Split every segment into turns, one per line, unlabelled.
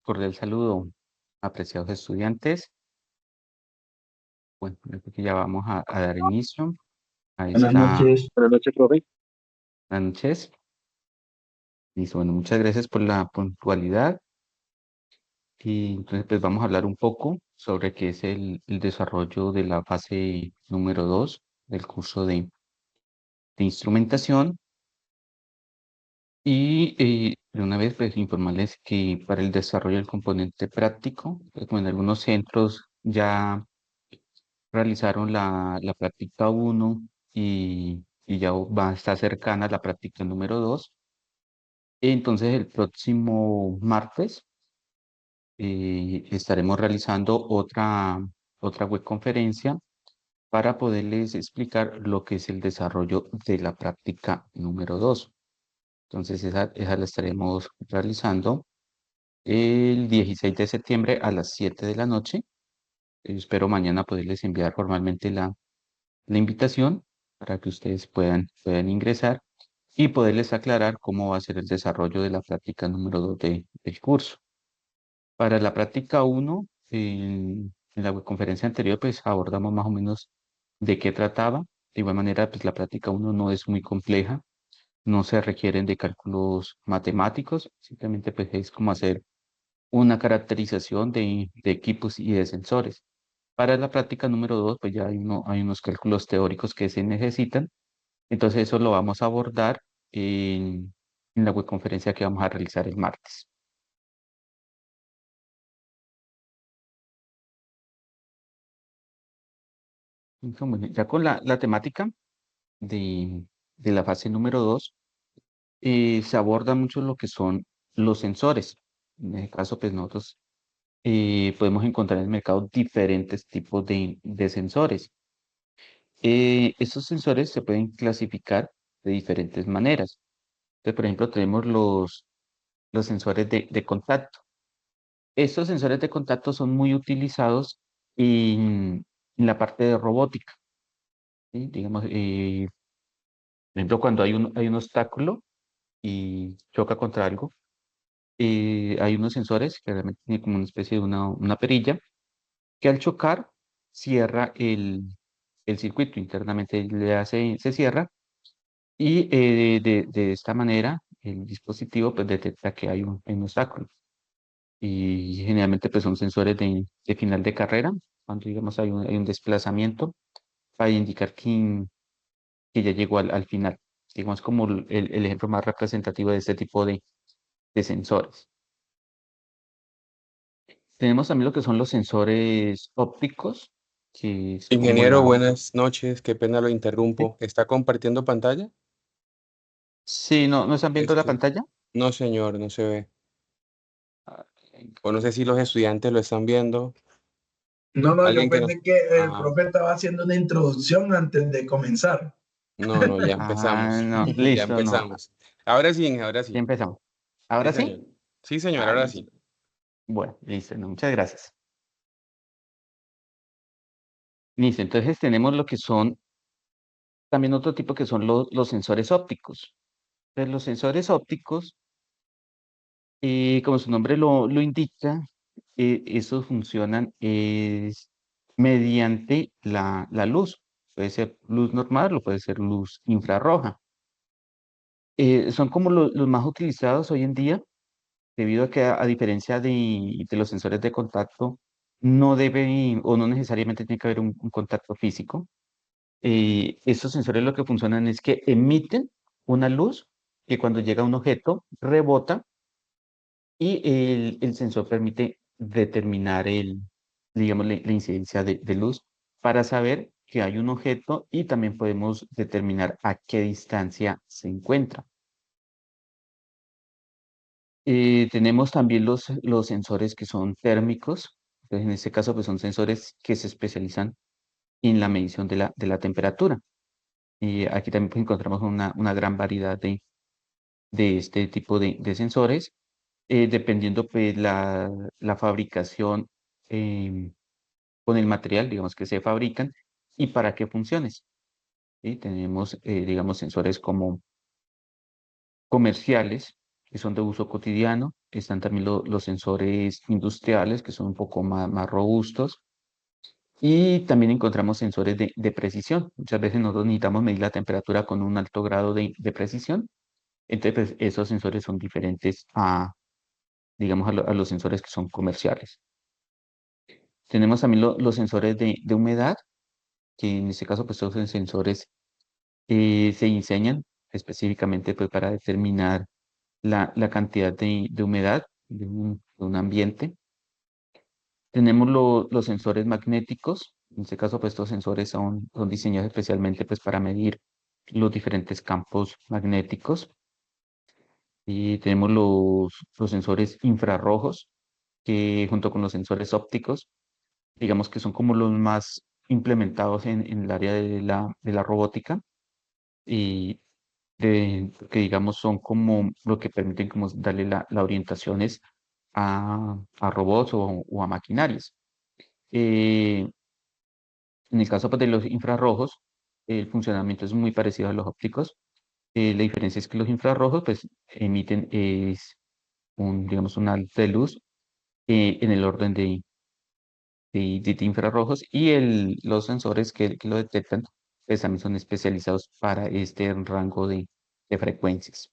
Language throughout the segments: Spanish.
Cordial saludo, apreciados estudiantes. Bueno, yo creo que ya vamos a dar inicio a
Buenas
esta
noches. Buenas noches, profe.
noches. Listo, bueno, muchas gracias por la puntualidad. Y entonces, pues vamos a hablar un poco sobre qué es el desarrollo de la fase número 2 del curso de instrumentación. Y de una vez, pues informarles que para el desarrollo del componente práctico, pues, como en algunos centros ya realizaron la práctica uno y ya va a estar cercana la práctica número 2. Entonces, el próximo martes estaremos realizando otra webconferencia para poderles explicar lo que es el desarrollo de la práctica número 2. Entonces, esa la estaremos realizando el 16 de septiembre a las 7 de la noche. Espero mañana poderles enviar formalmente la invitación para que ustedes puedan ingresar y poderles aclarar cómo va a ser el desarrollo de la práctica número 2 del curso. Para la práctica uno en la conferencia anterior, pues abordamos más o menos de qué trataba. De igual manera, pues la práctica uno no es muy compleja, no se requieren de cálculos matemáticos, simplemente pues es como hacer una caracterización de equipos y de sensores. Para la práctica número 2 pues ya hay unos cálculos teóricos que se necesitan. Entonces eso lo vamos a abordar en la webconferencia que vamos a realizar el martes. Entonces, bueno, ya con la temática de, de la fase número 2 se aborda mucho lo que son los sensores. En este caso, pues nosotros podemos encontrar en el mercado diferentes tipos de sensores. Estos sensores se pueden clasificar de diferentes maneras. Entonces, por ejemplo, tenemos los sensores de contacto. Estos sensores de contacto son muy utilizados en la parte de robótica, ¿sí? Digamos, por ejemplo, cuando hay un obstáculo y choca contra algo, hay unos sensores que realmente tienen como una especie de una perilla que al chocar cierra el circuito internamente, se cierra y de esta manera el dispositivo pues detecta que hay un obstáculo. Y generalmente pues son sensores de final de carrera, cuando digamos hay un desplazamiento para indicar que ya llegó al final. Digamos como el ejemplo más representativo de este tipo de sensores. Tenemos también lo que son los sensores ópticos, que es como
Ingeniero, buenas noches. Qué pena lo
Sí,
interrumpo. ¿Está compartiendo pantalla?
sí, ¿no están viendo la
Este,
pantalla?
no, señor, no se ve.
Ah,
O no sé si los estudiantes lo están viendo.
No, no, yo
Alguien que no.
pensé que el
Ah,
profe estaba haciendo una introducción antes de comenzar.
no, no, ya
ah,
empezamos.
no,
Ya
listo, no.
empezamos. Ahora sí, ahora
Ya
sí.
empezamos.
Sí,
¿Ahora
señor.
sí?
Sí, señor,
Ah,
ahora
listo.
sí.
Bueno, listo, no, muchas gracias. Listo, entonces tenemos lo que son también otro tipo que son los sensores ópticos. Entonces, los sensores ópticos, como su nombre lo indica, esos funcionan es mediante la luz. Puede ser luz normal o puede ser luz infrarroja. Son como los más utilizados hoy en día, debido a que a diferencia de los sensores de contacto, no debe o no necesariamente tiene que haber un contacto físico. Estos sensores lo que funcionan es que emiten una luz que cuando llega a un objeto rebota y el sensor permite determinar digamos, la incidencia de luz para saber que hay un objeto y también podemos determinar a qué distancia se encuentra. Tenemos también los sensores que son térmicos. Entonces, en este caso, pues son sensores que se especializan en la medición de la temperatura. Y aquí también pues, encontramos una gran variedad de este tipo de sensores, dependiendo pues la fabricación con el material, digamos, que se fabrican y para qué funciones. ¿Sí? Tenemos, digamos, sensores como comerciales, que son de uso cotidiano. Están también los sensores industriales, que son un poco más robustos. Y también encontramos sensores de precisión. Muchas veces nosotros necesitamos medir la temperatura con un alto grado de precisión. Entonces, pues, esos sensores son diferentes digamos, a los sensores que son comerciales. Tenemos también los sensores de humedad, que en este caso, pues, estos son sensores se diseñan específicamente pues, para determinar la cantidad de humedad de un ambiente. Tenemos los sensores magnéticos. En este caso, pues estos sensores son diseñados especialmente pues, para medir los diferentes campos magnéticos. Y tenemos los sensores infrarrojos, que junto con los sensores ópticos, digamos que son como los más implementados en el área de la robótica y que digamos son como lo que permiten como darle la orientaciones a robots o a maquinarias. Eh, En el caso pues, de los infrarrojos, el funcionamiento es muy parecido a los ópticos. La diferencia es que los infrarrojos pues, emiten digamos, un haz de luz en el orden de infrarrojos y los sensores que lo detectan pues, también son especializados para este rango de frecuencias.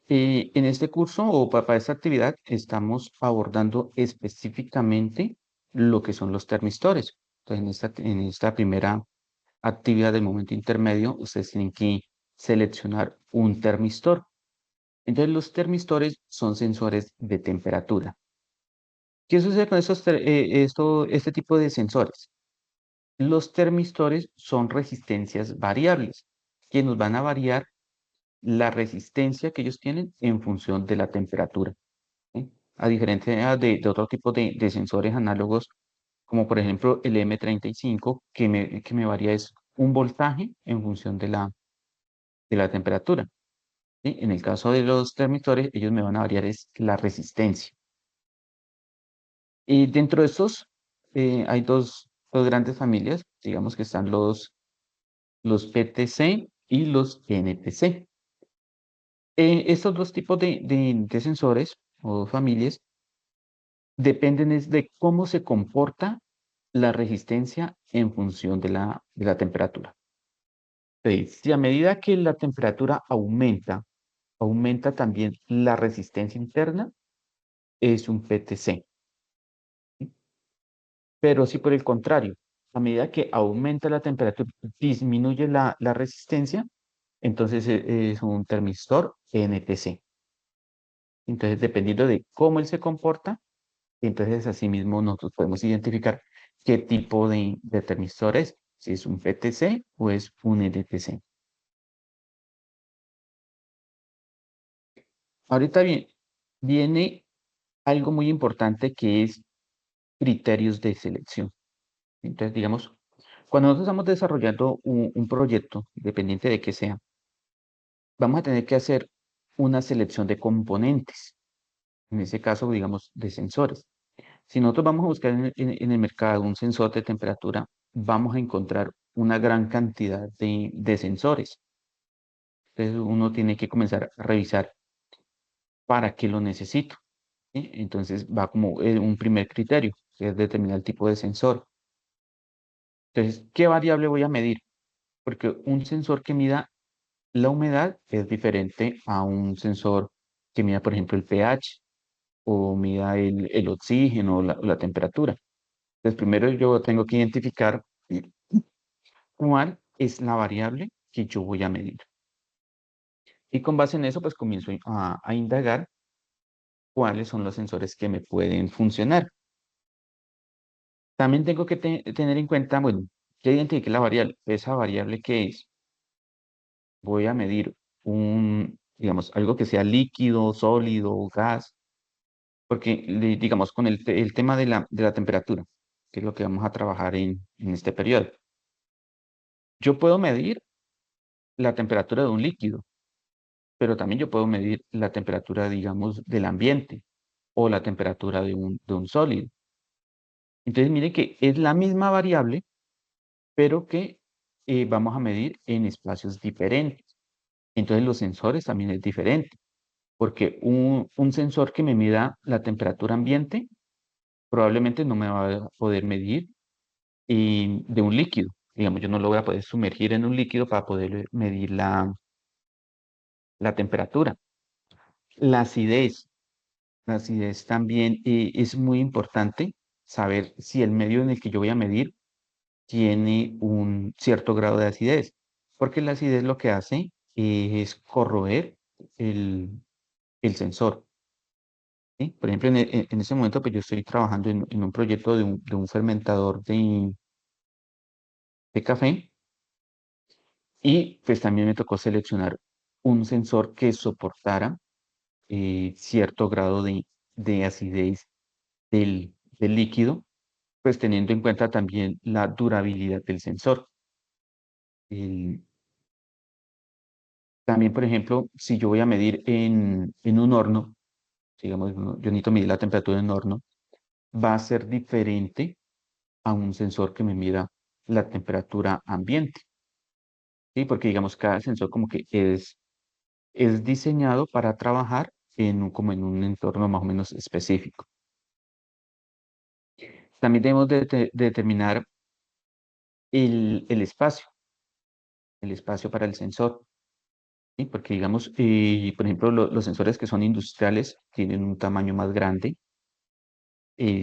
En este curso o para esta actividad estamos abordando específicamente lo que son los termistores. Entonces, en esta primera actividad del momento intermedio, ustedes tienen que seleccionar un termistor. Entonces, los termistores son sensores de temperatura. ¿Qué sucede con este tipo de sensores? Los termistores son resistencias variables que nos van a variar la resistencia que ellos tienen en función de la temperatura. ¿Sí? A diferencia de otro tipo de sensores análogos, como por ejemplo el M35, que me varía es un voltaje en función de la temperatura. ¿Sí? En el caso de los termistores, ellos me van a variar es la resistencia. Y dentro de estos hay dos grandes familias, digamos que están los PTC y los NTC. Estos dos tipos de sensores o familias dependen es de cómo se comporta la resistencia en función de la temperatura. Entonces, si a medida que la temperatura aumenta, aumenta también la resistencia interna, es un PTC. ¿Sí? Pero si por el contrario, a medida que aumenta la temperatura, disminuye la resistencia, entonces es un termistor NTC. Entonces, dependiendo de cómo él se comporta, entonces asimismo nosotros podemos identificar qué tipo de termistor es, si es un PTC o es un NTC. Ahorita bien, viene algo muy importante que es criterios de selección. Entonces, digamos, cuando nosotros estamos desarrollando un proyecto, dependiente de qué sea, vamos a tener que hacer una selección de componentes, en ese caso, digamos, de sensores. Si nosotros vamos a buscar en el mercado un sensor de temperatura, vamos a encontrar una gran cantidad de sensores. Entonces, uno tiene que comenzar a revisar para qué lo necesito. ¿Sí? Entonces, va como un primer criterio, que es determinar el tipo de sensor. Entonces, ¿qué variable voy a medir? Porque un sensor que mida la humedad es diferente a un sensor que mida, por ejemplo, el pH o mida el oxígeno o la temperatura. Entonces, primero yo tengo que identificar cuál es la variable que yo voy a medir. Y con base en eso, pues comienzo a indagar cuáles son los sensores que me pueden funcionar. También tengo que tener en cuenta, bueno, ya identifiqué la variable. Esa variable que es, voy a medir digamos, algo que sea líquido, sólido, gas, porque, digamos, con el tema de la temperatura, que es lo que vamos a trabajar en este periodo. Yo puedo medir la temperatura de un líquido, pero también yo puedo medir la temperatura, digamos, del ambiente o la temperatura de un sólido. Entonces, mire que es la misma variable, pero que vamos a medir en espacios diferentes. Entonces los sensores también es diferente, porque un sensor que me mida la temperatura ambiente probablemente no me va a poder medir de un líquido. Digamos, yo no lo voy a poder sumergir en un líquido para poder medir la temperatura. La acidez. La acidez también es muy importante saber si el medio en el que yo voy a medir tiene un cierto grado de acidez, porque la acidez lo que hace es corroer el, el sensor. ¿Sí? Por ejemplo, en ese momento, pues yo estoy trabajando en un proyecto de un fermentador de café y pues también me tocó seleccionar un sensor que soportara cierto grado de acidez del líquido, pues teniendo en cuenta también la durabilidad del sensor. El- También, por ejemplo, si yo voy a medir en un horno, digamos, yo necesito medir la temperatura en un horno, va a ser diferente a un sensor que me mida la temperatura ambiente, ¿sí? Porque, digamos, cada sensor como que es diseñado para trabajar como en un entorno más o menos específico. También debemos de determinar el espacio para el sensor. ¿Sí? Porque digamos, por ejemplo, los sensores que son industriales tienen un tamaño más grande.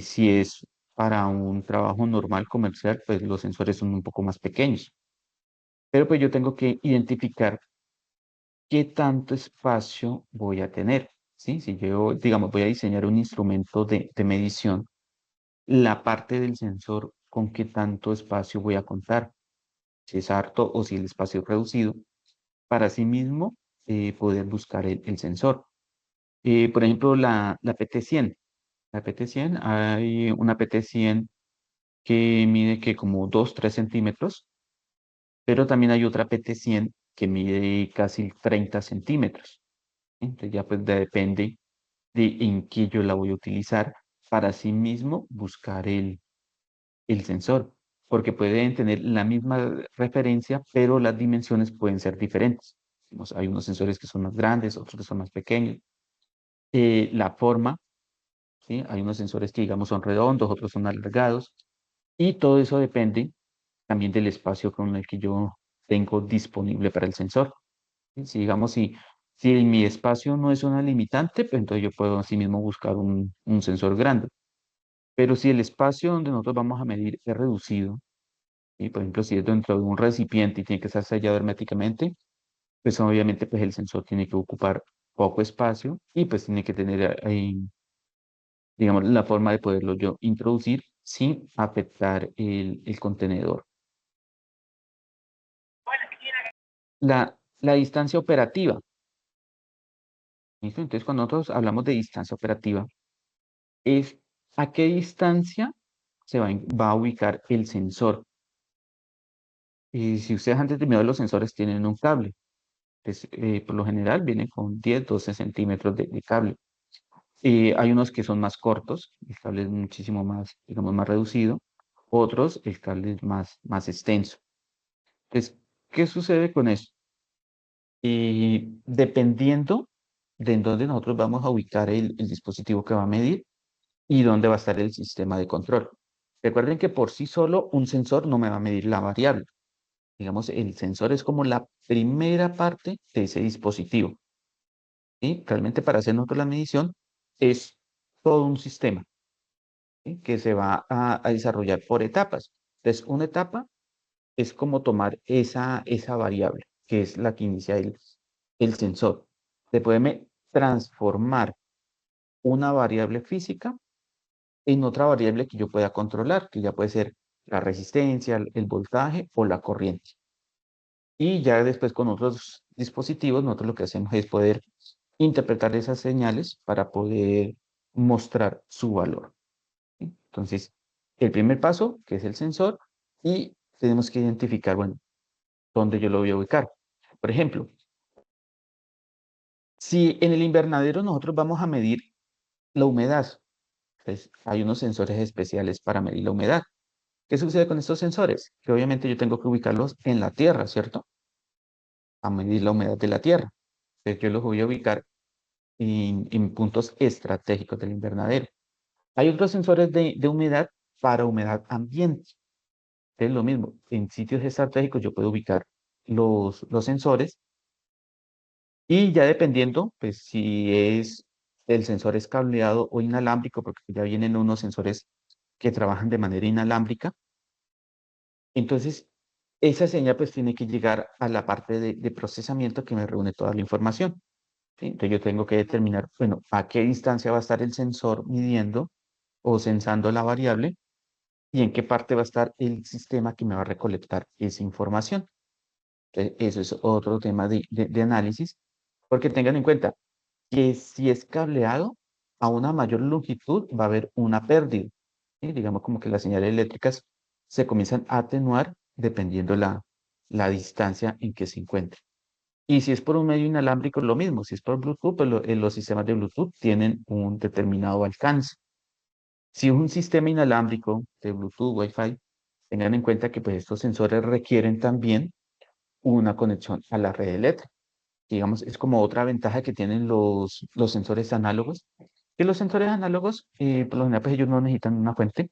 Si es para un trabajo normal comercial, pues los sensores son un poco más pequeños. Pero pues yo tengo que identificar qué tanto espacio voy a tener. ¿Sí? Si yo, digamos, voy a diseñar un instrumento de medición, la parte del sensor, con qué tanto espacio voy a contar, si es harto o si el espacio es reducido, para sí mismo poder buscar el sensor. Por ejemplo, la PT100. La PT100, hay una PT100 que mide que como 2 3 centímetros, pero también hay otra PT100 que mide casi 30 centímetros. Entonces ya pues depende de en qué yo la voy a utilizar para sí mismo buscar el sensor, porque pueden tener la misma referencia, pero las dimensiones pueden ser diferentes. Hay unos sensores que son más grandes, otros que son más pequeños. La forma, ¿sí? Hay unos sensores que, digamos, son redondos, otros son alargados, y todo eso depende también del espacio con el que yo tengo disponible para el sensor. ¿Sí? Si mi espacio no es una limitante, pues entonces yo puedo así mismo buscar un sensor grande. Pero si el espacio donde nosotros vamos a medir es reducido, y por ejemplo, si es dentro de un recipiente y tiene que estar sellado herméticamente, pues obviamente pues el sensor tiene que ocupar poco espacio y pues tiene que tener ahí, digamos, la forma de poderlo yo introducir sin afectar el contenedor. La distancia operativa. ¿Listo? Entonces, cuando nosotros hablamos de distancia operativa, es a qué distancia va a ubicar el sensor. Y si ustedes han determinado, los sensores tienen un cable. Pues, por lo general vienen con 10 12 centímetros de cable. Hay unos que son más cortos, el cable es muchísimo más, digamos, más reducido. Otros, el cable es más extenso. Entonces, ¿qué sucede con eso? Dependiendo de en dónde nosotros vamos a ubicar el dispositivo que va a medir y dónde va a estar el sistema de control. Recuerden que por sí solo un sensor no me va a medir la variable. Digamos, el sensor es como la primera parte de ese dispositivo. ¿Sí? Realmente para hacer nosotros la medición es todo un sistema, ¿sí? Que se va a desarrollar por etapas. Entonces, una etapa es como tomar esa variable, que es la que inicia el sensor. Se puede transformar una variable física en otra variable que yo pueda controlar, que ya puede ser la resistencia, el voltaje o la corriente. Y ya después con otros dispositivos, nosotros lo que hacemos es poder interpretar esas señales para poder mostrar su valor. ¿Sí? Entonces, el primer paso, que es el sensor, y tenemos que identificar, bueno, dónde yo lo voy a ubicar. Por ejemplo, si en el invernadero nosotros vamos a medir la humedad, pues hay unos sensores especiales para medir la humedad. ¿Qué sucede con estos sensores? Que obviamente yo tengo que ubicarlos en la tierra, ¿cierto? A medir la humedad de la tierra. Entonces yo los voy a ubicar en puntos estratégicos del invernadero. Hay otros sensores de humedad para humedad ambiente. Es lo mismo, en sitios estratégicos yo puedo ubicar los sensores y ya dependiendo, pues si el sensor es cableado o inalámbrico, porque ya vienen unos sensores que trabajan de manera inalámbrica, entonces esa señal pues tiene que llegar a la parte de procesamiento que me reúne toda la información. ¿Sí? Entonces yo tengo que determinar, bueno, a qué distancia va a estar el sensor midiendo o sensando la variable y en qué parte va a estar el sistema que me va a recolectar esa información. Entonces, eso es otro tema de análisis, porque tengan en cuenta que si es cableado a una mayor longitud va a haber una pérdida. ¿Sí? Digamos como que las señales eléctricas se comienzan a atenuar dependiendo la distancia en que se encuentre. Y si es por un medio inalámbrico, lo mismo. Si es por Bluetooth, pues los sistemas de Bluetooth tienen un determinado alcance. Si es un sistema inalámbrico de Bluetooth, Wi-Fi, tengan en cuenta que pues, estos sensores requieren también una conexión a la red eléctrica. Digamos, es como otra ventaja que tienen los sensores análogos, que los sensores análogos, por lo general, pues ellos no necesitan una fuente,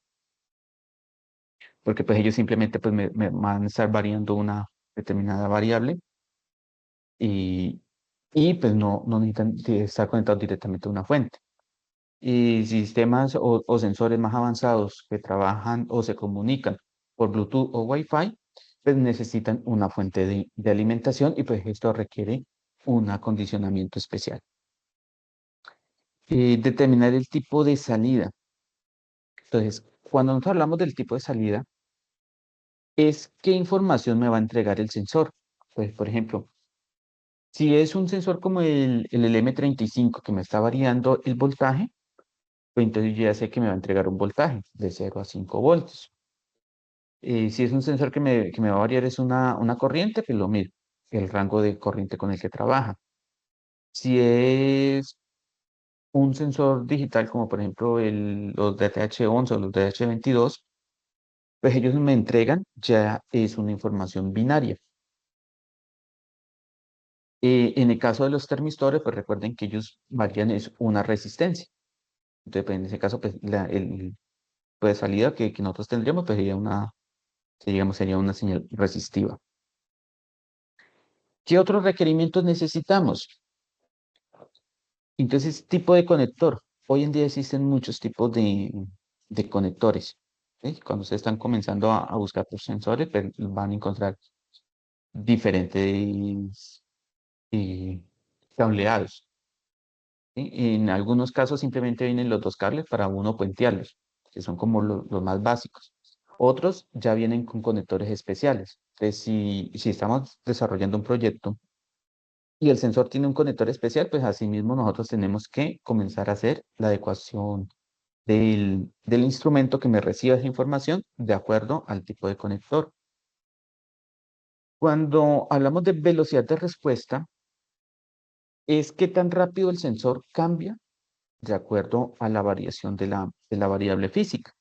porque pues ellos simplemente pues, me van a estar variando una determinada variable y, pues no necesitan estar conectados directamente a una fuente. Y sistemas o sensores más avanzados que trabajan o se comunican por Bluetooth o Wi-Fi, pues necesitan una fuente de alimentación y pues esto requiere un acondicionamiento especial. Determinar el tipo de salida. Entonces, cuando nosotros hablamos del tipo de salida, es qué información me va a entregar el sensor. Pues, por ejemplo, si es un sensor como el LM35 que me está variando el voltaje, pues entonces yo ya sé que me va a entregar un voltaje de 0 a 5 voltios. Si es un sensor que me va a variar es una corriente, pues lo mismo, el rango de corriente con el que trabaja. Si es un sensor digital, como por ejemplo los DTH11 o los DTH22, pues ellos me entregan ya es una información binaria. En el caso de los termistores, pues recuerden que ellos varían es una resistencia. Entonces, pues, en ese caso, pues pues, salida que nosotros tendríamos, pues sería una señal resistiva. ¿Qué otros requerimientos necesitamos? Entonces, tipo de conector. Hoy en día existen muchos tipos de conectores. ¿Sí? Cuando ustedes están comenzando a buscar por sensores, pues, van a encontrar diferentes cableados. ¿Sí? En algunos casos simplemente vienen los dos cables para uno puentearlos, que son como los más básicos. Otros ya vienen con conectores especiales. Entonces, si estamos desarrollando un proyecto y el sensor tiene un conector especial, pues asimismo nosotros tenemos que comenzar a hacer la adecuación del instrumento que me reciba esa información de acuerdo al tipo de conector. Cuando hablamos de velocidad de respuesta, es qué tan rápido el sensor cambia de acuerdo a la variación de la variable física.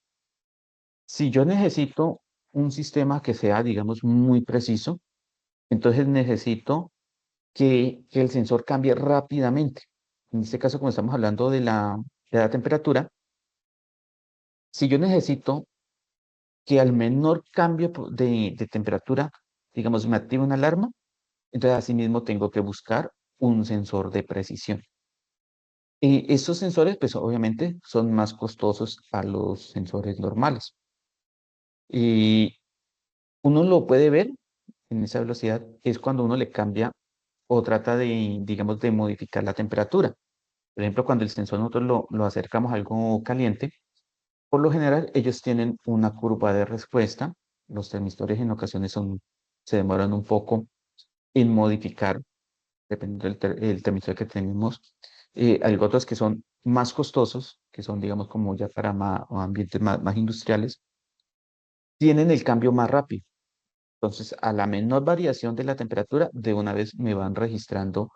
Si yo necesito un sistema que sea, digamos, muy preciso, entonces necesito que el sensor cambie rápidamente. En este caso, como estamos hablando de la temperatura, si yo necesito que al menor cambio de temperatura, digamos, me active una alarma, entonces asimismo tengo que buscar un sensor de precisión. Y estos sensores, pues obviamente, son más costosos a los sensores normales. Y uno lo puede ver en esa velocidad, es cuando uno le cambia o trata de, digamos, de modificar la temperatura. Por ejemplo, cuando el sensor nosotros lo acercamos a algo caliente, por lo general ellos tienen una curva de respuesta. Los termistores en ocasiones se demoran un poco en modificar, dependiendo el termistor que tenemos. Hay otros que son más costosos, que son, digamos, como ya para ambientes más industriales, tienen el cambio más rápido. Entonces, a la menor variación de la temperatura, de una vez me van registrando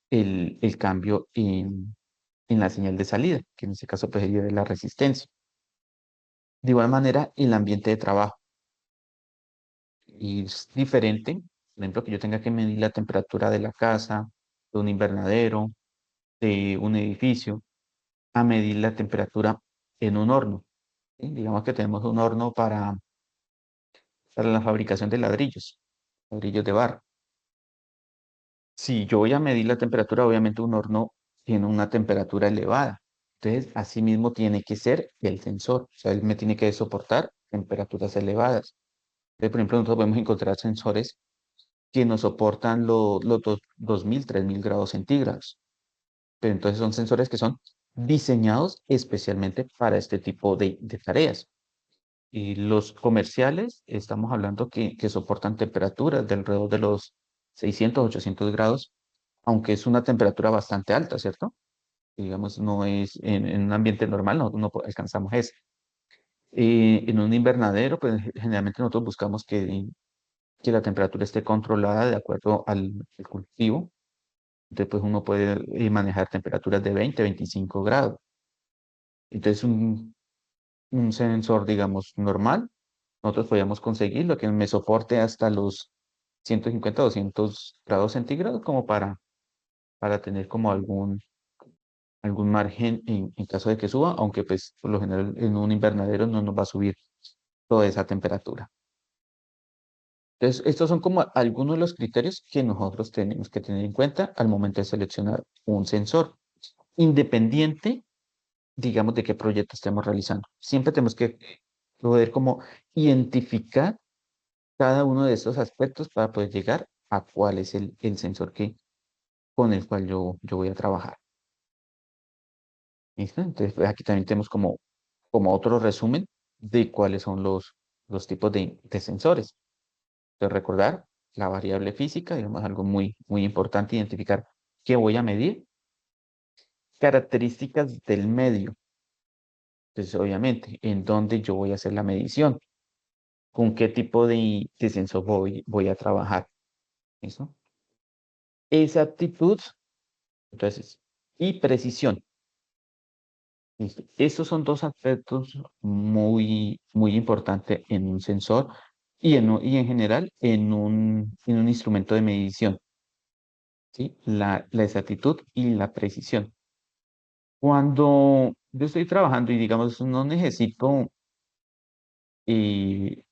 el cambio en la señal de salida, que en este caso pues sería de la resistencia. De igual manera, el ambiente de trabajo. Y es diferente, por ejemplo, que yo tenga que medir la temperatura de la casa, de un invernadero, de un edificio, a medir la temperatura en un horno. ¿Sí? Digamos que tenemos un horno para la fabricación de ladrillos, ladrillos de barro. Si yo voy a medir la temperatura, obviamente un horno tiene una temperatura elevada. Entonces, así mismo tiene que ser el sensor. O sea, él me tiene que soportar temperaturas elevadas. Entonces, por ejemplo, nosotros podemos encontrar sensores que nos soportan los 2000, 3000 grados centígrados. Pero entonces son sensores que son diseñados especialmente para este tipo de tareas. Y los comerciales, estamos hablando que soportan temperaturas de alrededor de los 600, 800 grados, aunque es una temperatura bastante alta, ¿cierto? Digamos, no es en un ambiente normal, no alcanzamos eso. En un invernadero, pues generalmente nosotros buscamos que la temperatura esté controlada de acuerdo al cultivo. Entonces, pues uno puede manejar temperaturas de 20, 25 grados. Entonces, un sensor, digamos, normal, nosotros podríamos conseguir lo que me soporte hasta los 150, 200 grados centígrados como para tener como algún margen en caso de que suba, aunque pues por lo general en un invernadero no nos va a subir toda esa temperatura. Entonces, estos son como algunos de los criterios que nosotros tenemos que tener en cuenta al momento de seleccionar un sensor, independiente, digamos, de qué proyecto estemos realizando. Siempre tenemos que poder como identificar cada uno de estos aspectos para poder llegar a cuál es el sensor con el cual yo voy a trabajar. ¿Listo? Entonces, pues, aquí también tenemos como otro resumen de cuáles son los tipos de sensores. Entonces, recordar la variable física, digamos, algo muy, muy importante, identificar qué voy a medir, características del medio. Entonces, obviamente, en dónde yo voy a hacer la medición, con qué tipo de sensor voy a trabajar. ¿Listo? Exactitud, entonces, y precisión. ¿Listo? Estos son dos aspectos muy, muy importantes en un sensor y en general en un instrumento de medición, ¿sí? La exactitud y la precisión. Cuando yo estoy trabajando y digamos no necesito, eh,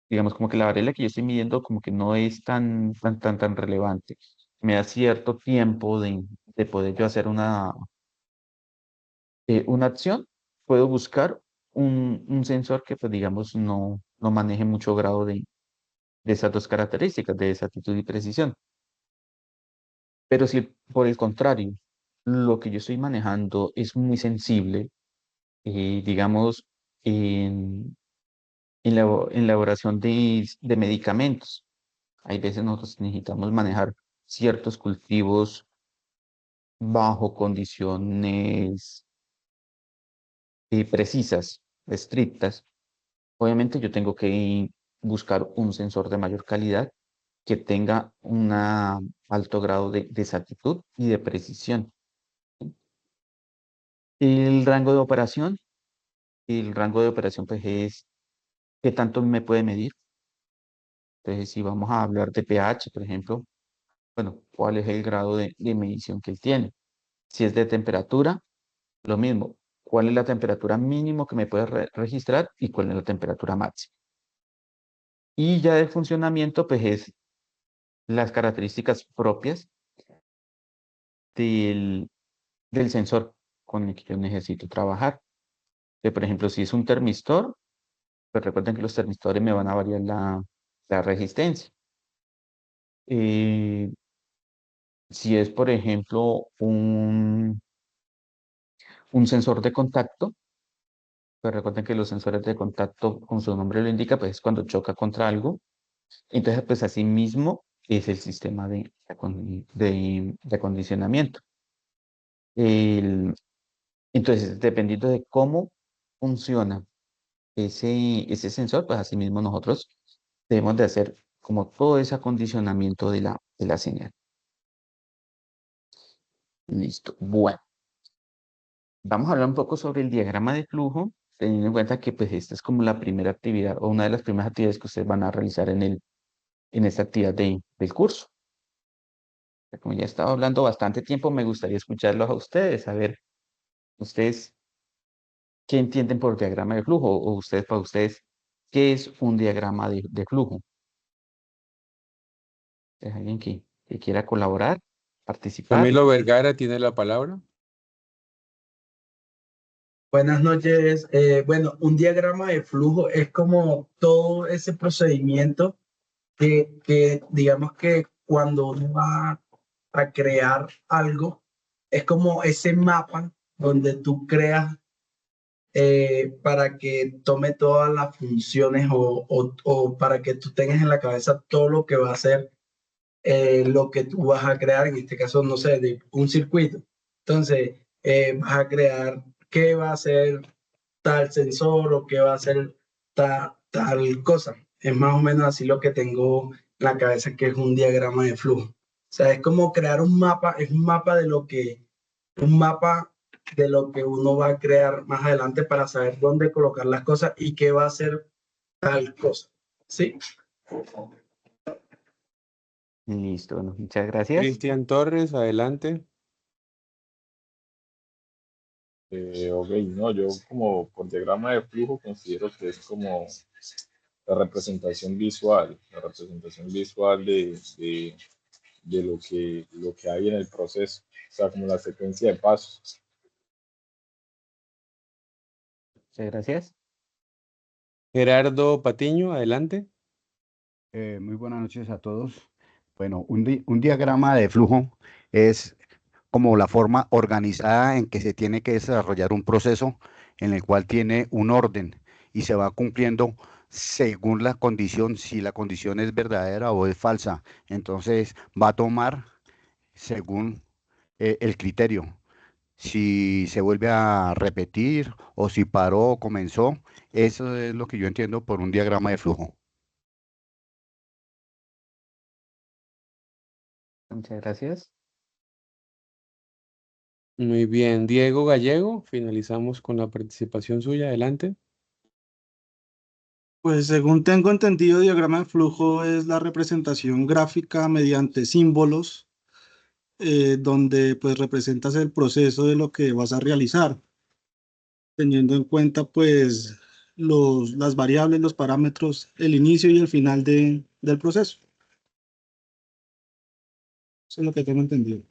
digamos como que la variable que yo estoy midiendo como que no es tan relevante. Me da cierto tiempo de poder yo hacer una acción, puedo buscar un sensor que, pues, digamos, no maneje mucho grado de esas dos características, de exactitud y precisión. Pero si por el contrario, lo que yo estoy manejando es muy sensible, digamos, en elaboración de medicamentos, hay veces nosotros necesitamos manejar ciertos cultivos bajo condiciones precisas, estrictas. Obviamente yo tengo que buscar un sensor de mayor calidad que tenga un alto grado de exactitud y de precisión. El rango de operación, el rango de operación pues es qué tanto me puede medir. Entonces, si vamos a hablar de pH, por ejemplo, bueno, ¿cuál es el grado de medición que él tiene? Si es de temperatura, lo mismo. ¿Cuál es la temperatura mínimo que me puede registrar y cuál es la temperatura máxima? Y ya de funcionamiento, pues es las características propias del, del sensor con el que yo necesito trabajar. Por ejemplo, si es un termistor, pues recuerden que los termistores me van a variar la resistencia. Eh, si es, por ejemplo, un sensor de contacto, pues recuerden que los sensores de contacto, como su nombre lo indica, pues es cuando choca contra algo. Entonces, pues así mismo es el sistema de acondicionamiento. El- entonces, dependiendo de cómo funciona ese sensor, pues así mismo nosotros debemos de hacer como todo ese acondicionamiento de la señal. Listo. Bueno, vamos a hablar un poco sobre el diagrama de flujo teniendo en cuenta que pues esta es como la primera actividad o una de las primeras actividades que ustedes van a realizar en esta actividad del curso. Como ya he estado hablando bastante tiempo, me gustaría escucharlos a ustedes, a ver, ustedes, ¿qué entienden por diagrama de flujo? O ustedes, para ustedes, ¿qué es un diagrama de flujo? ¿Es alguien que quiera colaborar, participar?
Camilo Vergara tiene la palabra.
Buenas noches. Bueno, un diagrama de flujo es como todo ese procedimiento que digamos que cuando uno va a crear algo, es como ese mapa donde tú creas para que tome todas las funciones o para que tú tengas en la cabeza todo lo que va a ser lo que tú vas a crear, en este caso, no sé, de un circuito. Entonces, vas a crear qué va a ser tal sensor o qué va a ser tal cosa. Es más o menos así lo que tengo en la cabeza, que es un diagrama de flujo. O sea, es como crear un mapa, es un mapa de lo que uno va a crear más adelante para saber dónde colocar las cosas y qué va a ser tal cosa. ¿Sí?
Listo, bueno, muchas gracias.
Cristian Torres, adelante.
Ok, no, yo como con diagrama de flujo considero que es como la representación visual de lo que hay en el proceso, o sea, como la secuencia de pasos.
Muchas gracias.
Gerardo Patiño, adelante.
Muy buenas noches a todos. Bueno, un diagrama de flujo es como la forma organizada en que se tiene que desarrollar un proceso en el cual tiene un orden y se va cumpliendo según la condición, si la condición es verdadera o es falsa. Entonces va a tomar según el criterio. Si se vuelve a repetir o si paró o comenzó, eso es lo que yo entiendo por un diagrama de flujo.
Muchas gracias.
Muy bien. Diego Gallego, finalizamos con la participación suya. Adelante.
Pues según tengo entendido, diagrama de flujo es la representación gráfica mediante símbolos, donde pues representas el proceso de lo que vas a realizar, teniendo en cuenta pues las variables, los parámetros, el inicio y el final del proceso. Eso es lo que tengo entendido.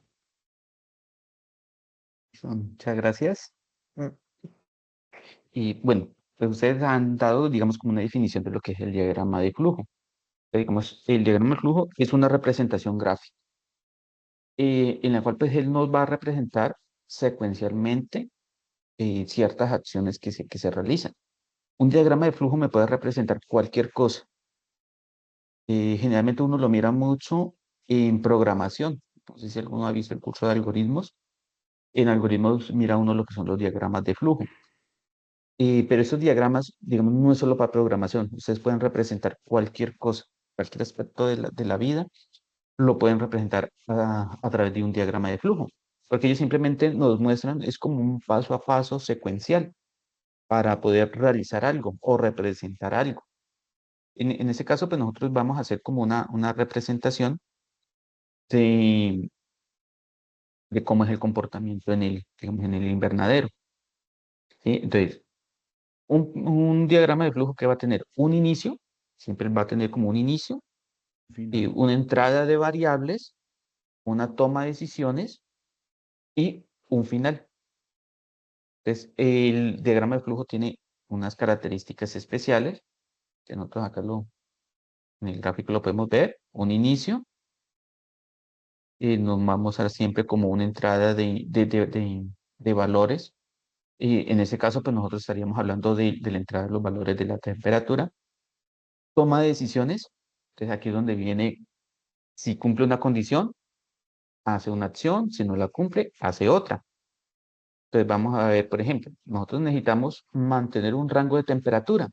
Muchas gracias. Y bueno, pues ustedes han dado, digamos, como una definición de lo que es el diagrama de flujo. Digamos, el diagrama de flujo es una representación gráfica en la cual pues él nos va a representar secuencialmente ciertas acciones que se realizan. Un diagrama de flujo me puede representar cualquier cosa. Generalmente uno lo mira mucho en programación. No sé si alguno ha visto el curso de algoritmos. En algoritmos mira uno lo que son los diagramas de flujo. Pero esos diagramas, digamos, no es solo para programación. Ustedes pueden representar cualquier cosa, cualquier aspecto de la vida, lo pueden representar a través de un diagrama de flujo. Porque ellos simplemente nos muestran, es como un paso a paso secuencial para poder realizar algo o representar algo. En ese caso, pues nosotros vamos a hacer como una representación de, de cómo es el comportamiento digamos, en el invernadero. ¿Sí? Entonces, un diagrama de flujo que va a tener un inicio, siempre va a tener como un inicio,
Final.
una entrada de variables, una toma de decisiones y un final. Entonces, el diagrama de flujo tiene unas características especiales, que nosotros acá en el gráfico lo podemos ver, un inicio, nos vamos a siempre como una entrada de valores, y en ese caso, pues nosotros estaríamos hablando de la entrada de los valores de la temperatura, toma de decisiones, entonces aquí es donde viene, si cumple una condición, hace una acción, si no la cumple, hace otra. Entonces vamos a ver, por ejemplo, nosotros necesitamos mantener un rango de temperatura.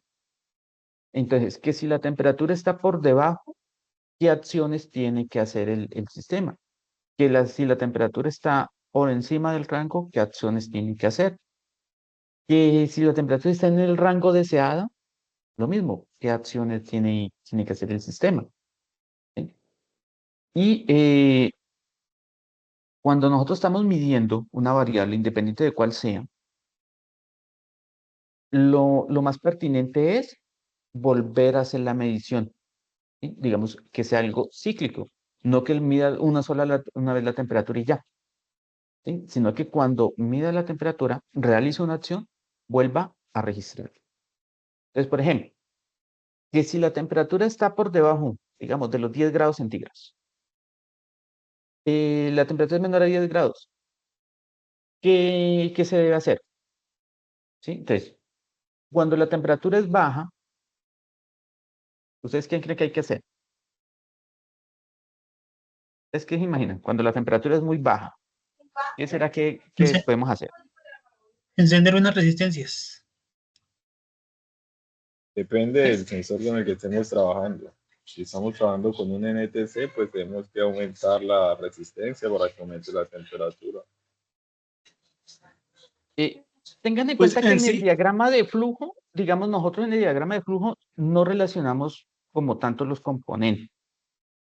Entonces, que si la temperatura está por debajo, ¿qué acciones tiene que hacer el sistema? Si la temperatura está por encima del rango, ¿qué acciones tiene que hacer? Que si la temperatura está en el rango deseado, lo mismo, ¿qué acciones tiene que hacer el sistema? ¿Sí? Y cuando nosotros estamos midiendo una variable, independiente de cuál sea, lo más pertinente es volver a hacer la medición, ¿sí? Digamos que sea algo cíclico, no que él mida una vez la temperatura y ya, ¿sí? Sino que cuando mida la temperatura, realiza una acción, vuelva a registrar. Entonces, por ejemplo, que si la temperatura está por debajo, digamos, de los 10 grados centígrados, la temperatura es menor a 10 grados, ¿qué se debe hacer? ¿Sí? Entonces, cuando la temperatura es baja, ¿ustedes qué creen que hay que hacer? ¿Ustedes qué se imaginan? Cuando la temperatura es muy baja, ¿qué será que
Ence-
podemos hacer?
Encender unas resistencias.
Depende del sensor con el que estemos trabajando. Si estamos trabajando con un NTC, pues tenemos que aumentar la resistencia para que aumente la temperatura.
Eh, Tengan en
Pues
cuenta que
en
en el
sí,
diagrama de flujo, digamos, nosotros en el diagrama de flujo no relacionamos como tanto los componentes.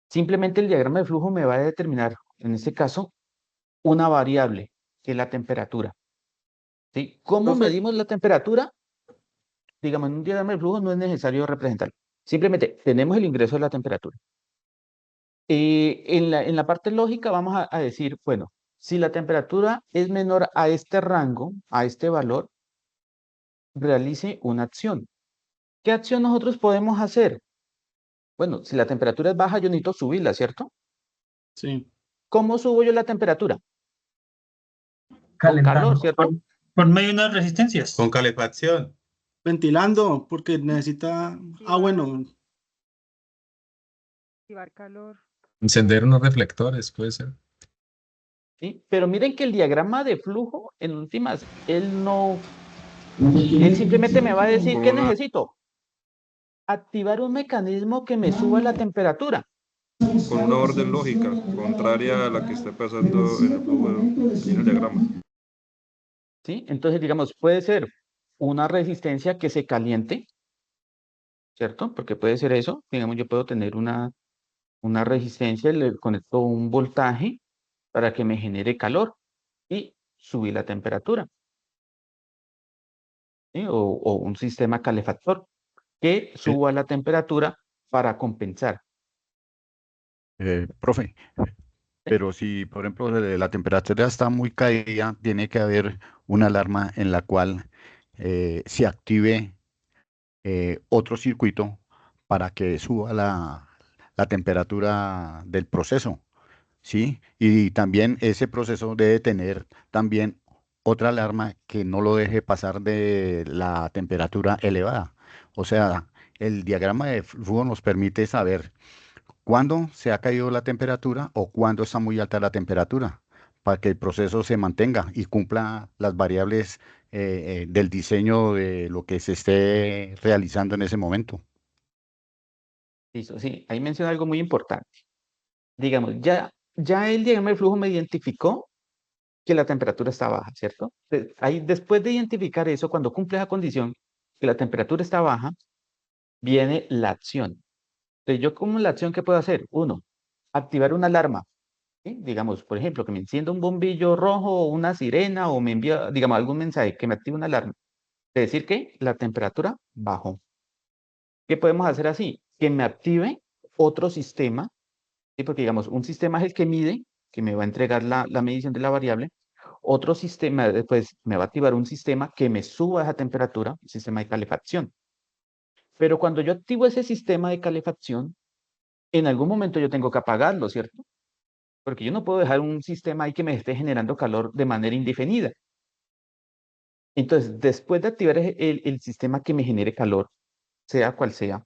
Simplemente el diagrama de flujo me va a determinar, en este caso, una variable, que es la temperatura. ¿Sí? ¿Cómo
profe,
medimos la temperatura? Digamos, en un diagrama de flujo no es necesario representarlo. Simplemente tenemos el ingreso de la temperatura. En la parte lógica vamos a decir, bueno, si la temperatura es menor a este rango, a este valor, realice una acción. ¿Qué acción nosotros podemos hacer? Bueno, si la temperatura es baja, yo necesito subirla, ¿cierto?
sí,
¿Cómo subo yo la temperatura? Con calor,
Calentando.
¿cierto?
Por medio de unas resistencias.
Con calefacción.
ventilando, porque necesita, bueno,
Activar calor.
Encender unos reflectores, puede ser.
¿Sí? Pero miren que el diagrama de flujo, en últimas, él simplemente me va a decir,
Con
¿qué
una-
necesito? Activar un mecanismo que me suba la temperatura.
con una orden lógica, contraria a la que está pasando en el flujo, en el diagrama.
¿Sí? Entonces, digamos, puede ser una resistencia que se caliente, ¿cierto? Porque puede ser eso. Digamos, yo puedo tener una resistencia, le conecto un voltaje para que me genere calor y subir la temperatura. ¿Sí? O un sistema calefactor que suba la temperatura para compensar.
Profe,
¿Sí?
pero si, por ejemplo, la temperatura está muy caída, tiene que haber una alarma en la cual se active otro circuito para que suba la temperatura del proceso, ¿sí? Y también ese proceso debe tener también otra alarma que no lo deje pasar de la temperatura elevada. O sea, el diagrama de flujo nos permite saber cuándo se ha caído la temperatura o cuándo está muy alta la temperatura, para que el proceso se mantenga y cumpla las variables del diseño de lo que se esté realizando en ese momento.
Listo, sí, ahí menciona algo muy importante. Digamos, ya el diagrama de flujo me identificó que la temperatura está baja, ¿cierto? Ahí, después de identificar eso, cuando cumple esa condición, que la temperatura está baja, viene la acción. Entonces, yo como la acción, ¿qué puedo hacer? Uno, activar una alarma. ¿Sí? Digamos, por ejemplo, que me encienda un bombillo rojo o una sirena o me envía, digamos, algún mensaje que me active una alarma. Es decir, que la temperatura bajó. ¿Qué podemos hacer así? Que me active otro sistema, ¿sí? Porque digamos, un sistema es el que mide, que me va a entregar la medición de la variable. Otro sistema, después me va a activar un sistema que me suba esa temperatura, un sistema de calefacción. Pero cuando yo activo ese sistema de calefacción, en algún momento yo tengo que apagarlo, ¿cierto? Porque yo no puedo dejar un sistema ahí que me esté generando calor de manera indefinida. Entonces, después de activar el sistema que me genere calor, sea cual sea,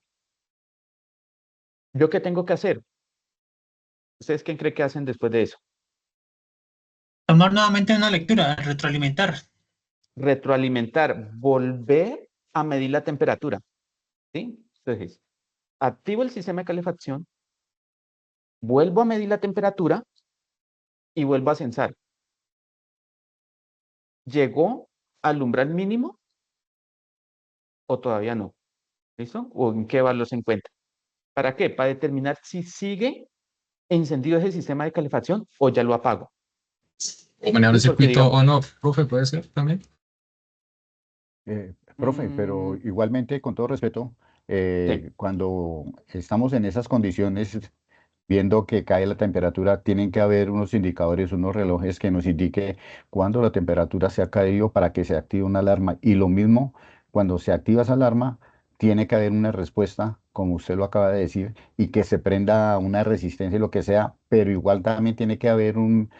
¿yo qué tengo que hacer? ¿Ustedes qué creen que hacen después de eso?
Tomar nuevamente una lectura, retroalimentar.
Retroalimentar, volver a medir la temperatura, ¿sí? Entonces, activo el sistema de calefacción, vuelvo a medir la temperatura y vuelvo a censar. ¿Llegó al umbral mínimo? o todavía no. ¿Listo? ¿O en qué valor se encuentra? ¿Para qué? Para determinar si sigue encendido ese sistema de calefacción o ya lo apago.
O manejar
Sí,
el
porque
circuito
digamos,
on-off, profe, puede ser también.
Profe, pero
mm,
igualmente, con todo respeto,
sí,
cuando estamos en esas condiciones, viendo que cae la temperatura, tienen que haber unos indicadores, unos relojes que nos indique cuándo la temperatura se ha caído para que se active una alarma. Y lo mismo, cuando se activa esa alarma, tiene que haber una respuesta, como usted lo acaba de decir, y que se prenda una resistencia, lo que sea, pero igual también tiene que haber un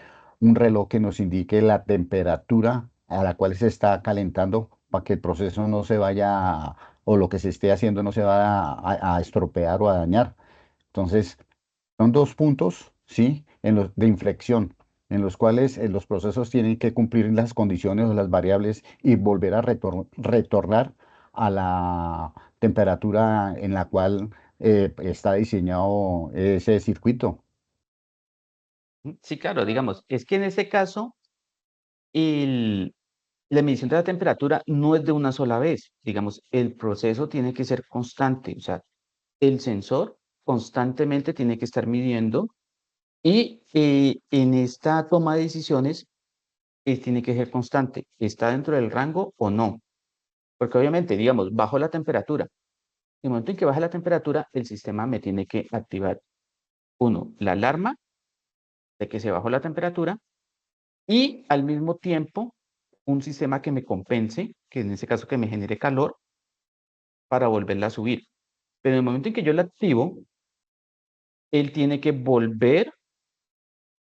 reloj que nos indique la temperatura a la cual se está calentando para que el proceso no se vaya o lo que se esté haciendo no se vaya a estropear o a dañar. Entonces, son dos puntos, ¿sí? De inflexión, en los cuales los procesos tienen que cumplir las condiciones o las variables y volver a retornar a la temperatura en la cual está diseñado ese circuito.
sí, claro, digamos, es que en este caso, el, la medición de la temperatura no es de una sola vez. Digamos, el proceso tiene que ser constante. O sea, el sensor constantemente tiene que estar midiendo y en esta toma de decisiones tiene que ser constante. ¿Está dentro del rango o no? Porque obviamente, digamos, bajo la temperatura. En el momento en que baja la temperatura, el sistema me tiene que activar, uno, la alarma de que se bajó la temperatura y al mismo tiempo un sistema que me compense, que en este caso que me genere calor para volverla a subir. Pero en el momento en que yo la activo, él tiene que volver,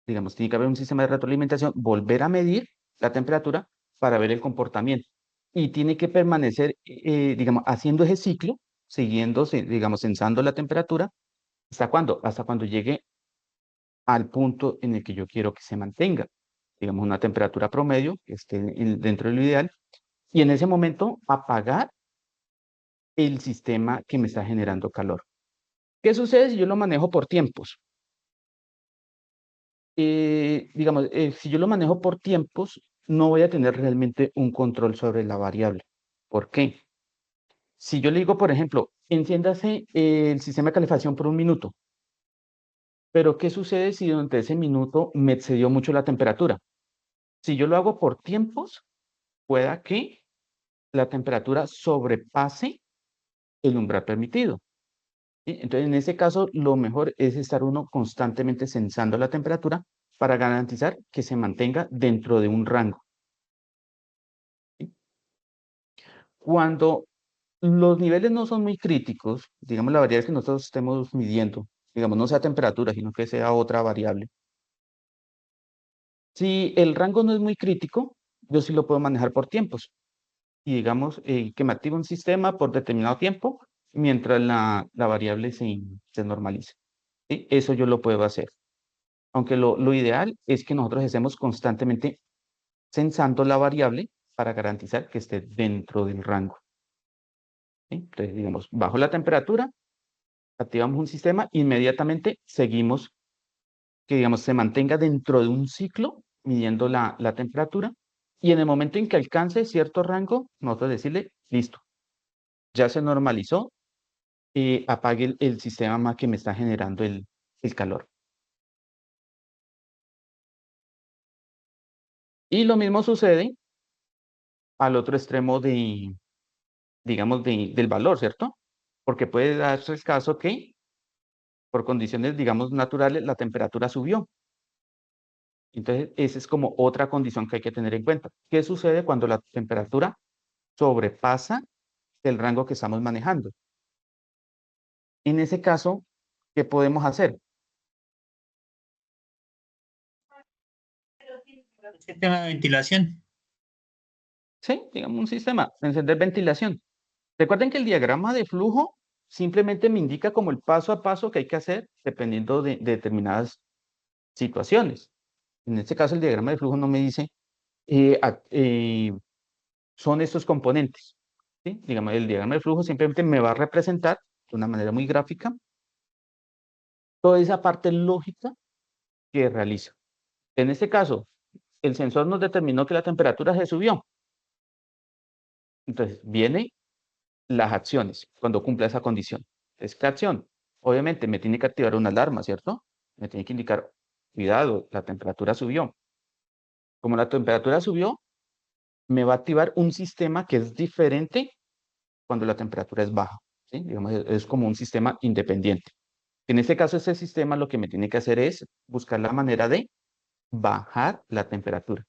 digamos, tiene que haber un sistema de retroalimentación, volver a medir la temperatura para ver el comportamiento. Y tiene que permanecer, digamos, haciendo ese ciclo, siguiendo, digamos, sensando la temperatura. ¿Hasta cuándo? Hasta cuando llegue al punto en el que yo quiero que se mantenga. Digamos, una temperatura promedio que esté dentro de lo ideal. Y en ese momento apagar el sistema que me está generando calor. ¿Qué sucede si yo lo manejo por tiempos? Digamos, si yo lo manejo por tiempos, no voy a tener realmente un control sobre la variable. ¿Por qué? Si yo le digo, por ejemplo, enciéndase el sistema de calefacción por un minuto, pero ¿qué sucede si durante ese minuto me excedió mucho la temperatura? Si yo lo hago por tiempos, pueda que la temperatura sobrepase el umbral permitido. ¿Sí? Entonces, en ese caso, lo mejor es estar uno constantemente sensando la temperatura para garantizar que se mantenga dentro de un rango. ¿Sí? Cuando los niveles no son muy críticos, digamos la variable que nosotros estemos midiendo, digamos no sea temperatura, sino que sea otra variable. Si el rango no es muy crítico, yo sí lo puedo manejar por tiempos. Y digamos que me active un sistema por determinado tiempo mientras la variable se normalice. ¿Sí? Eso yo lo puedo hacer. Aunque lo ideal es que nosotros estemos constantemente sensando la variable para garantizar que esté dentro del rango. ¿Sí? Entonces, digamos, bajo la temperatura, activamos un sistema, inmediatamente seguimos que, digamos, se mantenga dentro de un ciclo midiendo la temperatura y en el momento en que alcance cierto rango, nosotros decirle, listo, ya se normalizó, apague el sistema que me está generando el calor. Y lo mismo sucede al otro extremo digamos, del valor, ¿cierto? Porque puede darse el caso que por condiciones, digamos, naturales, la temperatura subió. Entonces, esa es como otra condición que hay que tener en cuenta. ¿Qué sucede cuando la temperatura sobrepasa el rango que estamos manejando? En ese caso, ¿qué podemos hacer?
Sistema de ventilación.
Sí, digamos, un sistema, encender ventilación. Recuerden que el diagrama de flujo simplemente me indica como el paso a paso que hay que hacer dependiendo de determinadas situaciones. En este caso, el diagrama de flujo no me dice, son estos componentes. ¿Sí? Digamos, el diagrama de flujo simplemente me va a representar de una manera muy gráfica toda esa parte lógica que realizo. En este caso, el sensor nos determinó que la temperatura se subió. Entonces, viene las acciones cuando cumpla esa condición. ¿Es qué acción? Obviamente me tiene que activar una alarma, ¿cierto? Me tiene que indicar, cuidado, la temperatura subió. Como la temperatura subió, me va a activar un sistema que es diferente cuando la temperatura es baja, ¿sí? Digamos, es como un sistema independiente. En este caso, ese sistema lo que me tiene que hacer es buscar la manera de bajar la temperatura.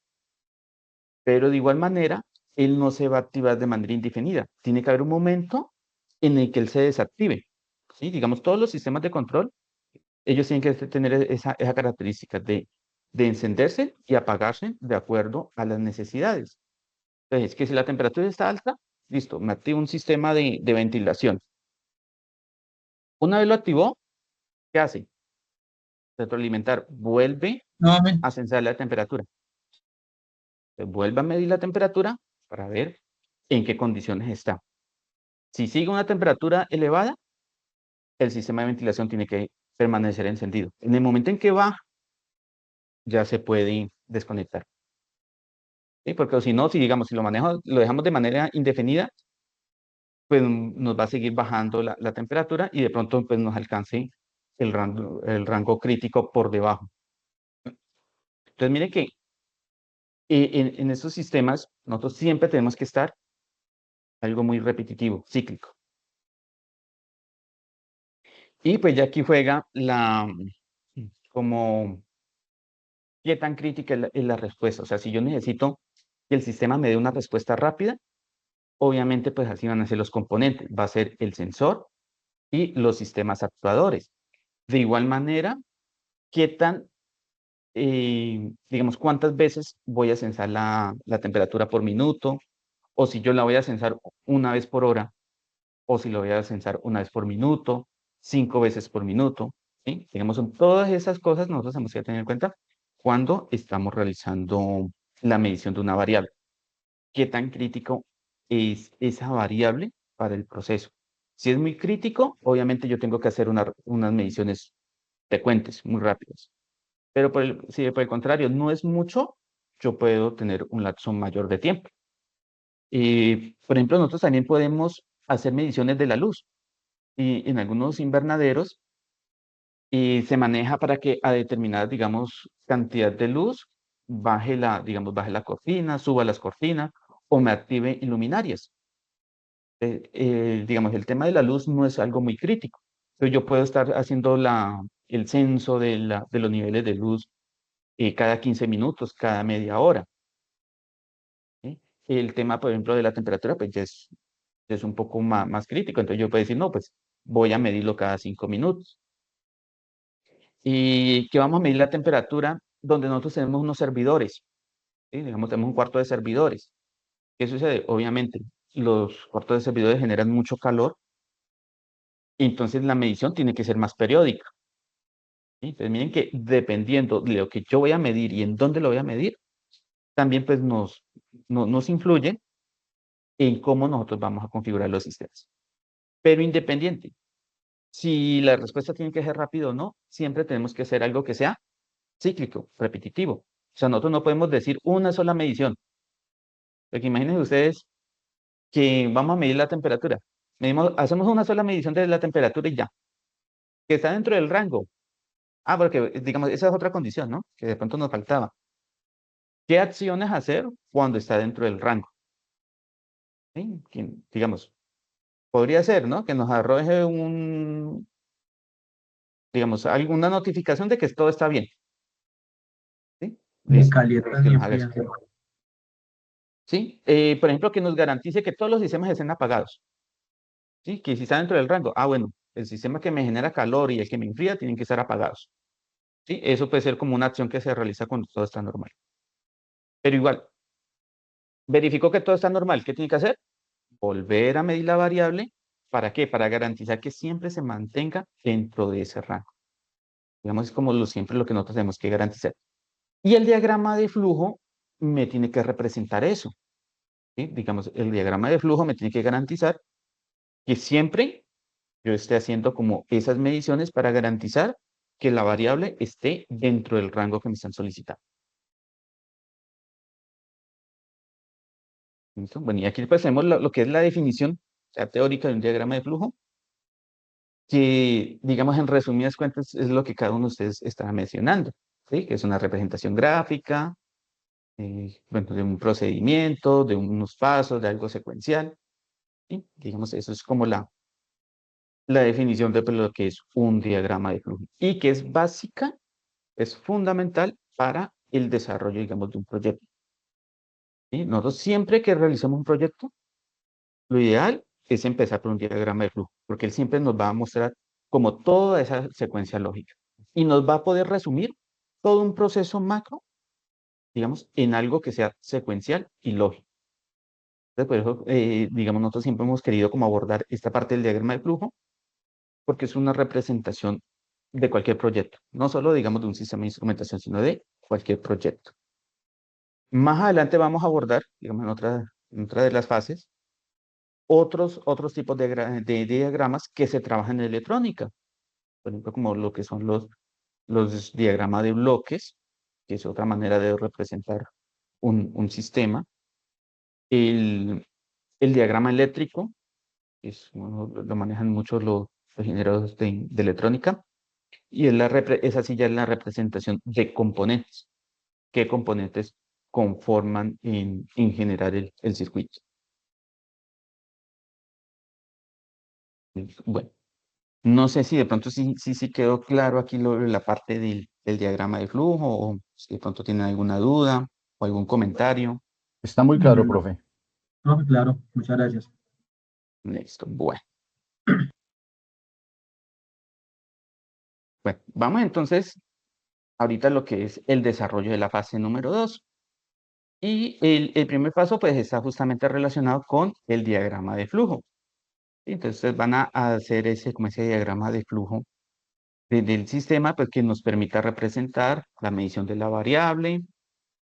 Pero de igual manera, él no se va a activar de manera indefinida. Tiene que haber un momento en el que él se desactive, ¿sí? Digamos, todos los sistemas de control, ellos tienen que tener esa característica de encenderse y apagarse de acuerdo a las necesidades. Entonces, que si la temperatura está alta, listo, me activo un sistema de ventilación. Una vez lo activó, ¿qué hace? Retroalimentar, vuelve
Nuevamente.
a censar la temperatura. Entonces, vuelve a medir la temperatura para ver en qué condiciones está. Si sigue una temperatura elevada, el sistema de ventilación tiene que permanecer encendido. En el momento en que baja, ya se puede desconectar. ¿Sí? Porque si no, si digamos, si lo dejamos de manera indefinida, pues nos va a seguir bajando la temperatura y de pronto pues nos alcance el rango crítico por debajo. Entonces, mire que en estos sistemas nosotros siempre tenemos que estar algo muy repetitivo, cíclico. Y pues ya aquí juega como qué tan crítica es la respuesta. O sea, si yo necesito que el sistema me dé una respuesta rápida, obviamente pues así van a ser los componentes. Va a ser el sensor y los sistemas actuadores. De igual manera, qué tan, digamos, cuántas veces voy a censar la temperatura por minuto, o si yo la voy a censar una vez por hora, o si lo voy a censar una vez por minuto, 5 veces por minuto, ¿sí? Digamos, son todas esas cosas nosotros tenemos que tener en cuenta cuando estamos realizando la medición de una variable. ¿Qué tan crítico es esa variable para el proceso? Si es muy crítico, obviamente yo tengo que hacer unas mediciones frecuentes, muy rápidas. Pero si por el contrario no es mucho, yo puedo tener un lapso mayor de tiempo. Por ejemplo, nosotros también podemos hacer mediciones de la luz. Y en algunos invernaderos se maneja para que a determinada, digamos, cantidad de luz digamos, baje la cortina, suba las cortinas o me active iluminarias. Digamos, el tema de la luz no es algo muy crítico. Entonces yo puedo estar haciendo el censo de los niveles de luz cada 15 minutos, cada media hora. ¿Sí? El tema, por ejemplo, de la temperatura, pues ya es un poco más crítico. Entonces yo puedo decir, no, pues voy a medirlo cada 5 minutos. Y que vamos a medir la temperatura donde nosotros tenemos unos servidores, ¿sí? Digamos, tenemos un cuarto de servidores. ¿Qué sucede? Obviamente, los cuartos de servidores generan mucho calor, y entonces la medición tiene que ser más periódica, ¿sí? Entonces, miren que dependiendo de lo que yo voy a medir y en dónde lo voy a medir, también pues nos influye en cómo nosotros vamos a configurar los sistemas. Pero independiente, si la respuesta tiene que ser rápido o no, siempre tenemos que hacer algo que sea cíclico, repetitivo. O sea, nosotros no podemos decir una sola medición. Porque imaginen ustedes que vamos a medir la temperatura. Hacemos una sola medición de la temperatura y ya. Que está dentro del rango. Ah, porque digamos, esa es otra condición, ¿no? Que de pronto nos faltaba. ¿Qué acciones hacer cuando está dentro del rango? ¿Sí? Digamos, podría ser, ¿no? Que nos arroje digamos, alguna notificación de que todo está bien. ¿Sí?
Ni
Listo.
calienta
Que
ni
nos haga eso.
enfría.
¿Sí? Por ejemplo, que nos garantice que todos los sistemas estén apagados. ¿Sí? Que si está dentro del rango. Ah, bueno, el sistema que me genera calor y el que me enfría tienen que estar apagados. ¿Sí? Eso puede ser como una acción que se realiza cuando todo está normal. Pero igual, verificó que todo está normal. ¿Qué tiene que hacer? Volver a medir la variable. ¿Para qué? Para garantizar que siempre se mantenga dentro de ese rango. Digamos, es como siempre lo que nosotros tenemos que garantizar. Y el diagrama de flujo me tiene que representar eso. ¿Sí? Digamos, el diagrama de flujo me tiene que garantizar que siempre yo esté haciendo como esas mediciones para garantizar que la variable esté dentro del rango que me están solicitando. ¿Listo? Bueno, y aquí pues tenemos lo que es la definición o sea, teórica de un diagrama de flujo, que, digamos, en resumidas cuentas, es lo que cada uno de ustedes está mencionando, ¿sí? Que es una representación gráfica, bueno, de un procedimiento, de unos pasos, de algo secuencial, ¿sí? Digamos, eso es como la definición de pues, lo que es un diagrama de flujo y que es básica, es fundamental para el desarrollo, digamos, de un proyecto, ¿sí? Nosotros siempre que realizamos un proyecto, lo ideal es empezar por un diagrama de flujo, porque él siempre nos va a mostrar como toda esa secuencia lógica y nos va a poder resumir todo un proceso macro, digamos, en algo que sea secuencial y lógico. Entonces, por eso, digamos, nosotros siempre hemos querido como abordar esta parte del diagrama de flujo, porque es una representación de cualquier proyecto, no solo, digamos, de un sistema de instrumentación, sino de cualquier proyecto. Más adelante vamos a abordar, digamos, en otra de las fases, otros tipos de diagramas que se trabajan en electrónica, por ejemplo, como lo que son los diagramas de bloques, que es otra manera de representar un sistema, el diagrama eléctrico, que bueno, lo manejan mucho los ingenieros de electrónica, y esa sí ya es la representación de componentes, qué componentes conforman en general el circuito. Bueno. No sé si de pronto sí quedó claro aquí la parte del diagrama de flujo o si de pronto tienen alguna duda o algún comentario.
Está muy claro, profe.
No, claro, muchas gracias.
Listo. Bueno. Bueno, vamos entonces ahorita a lo que es el desarrollo de la fase número 2. Y el primer paso pues está justamente relacionado con el diagrama de flujo. Entonces van a hacer como ese diagrama de flujo del sistema pues que nos permita representar la medición de la variable,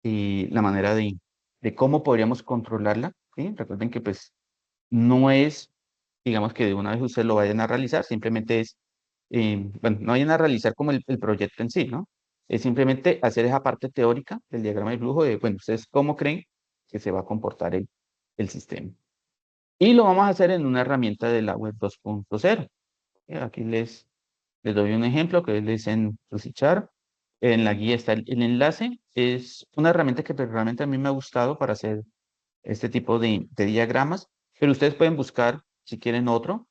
y la manera de cómo podríamos controlarla, ¿sí? Recuerden que pues no es, digamos que de una vez ustedes lo vayan a realizar, simplemente es, bueno, no vayan a realizar como el proyecto en sí, ¿no? Es simplemente hacer esa parte teórica del diagrama de flujo de, bueno, ustedes cómo creen que se va a comportar el sistema. Y lo vamos a hacer en una herramienta de la web 2.0. Aquí les doy un ejemplo que es en Lucichart. En la guía está el enlace. Es una herramienta que pues, realmente a mí me ha gustado para hacer este tipo de diagramas, pero ustedes pueden buscar si quieren otro.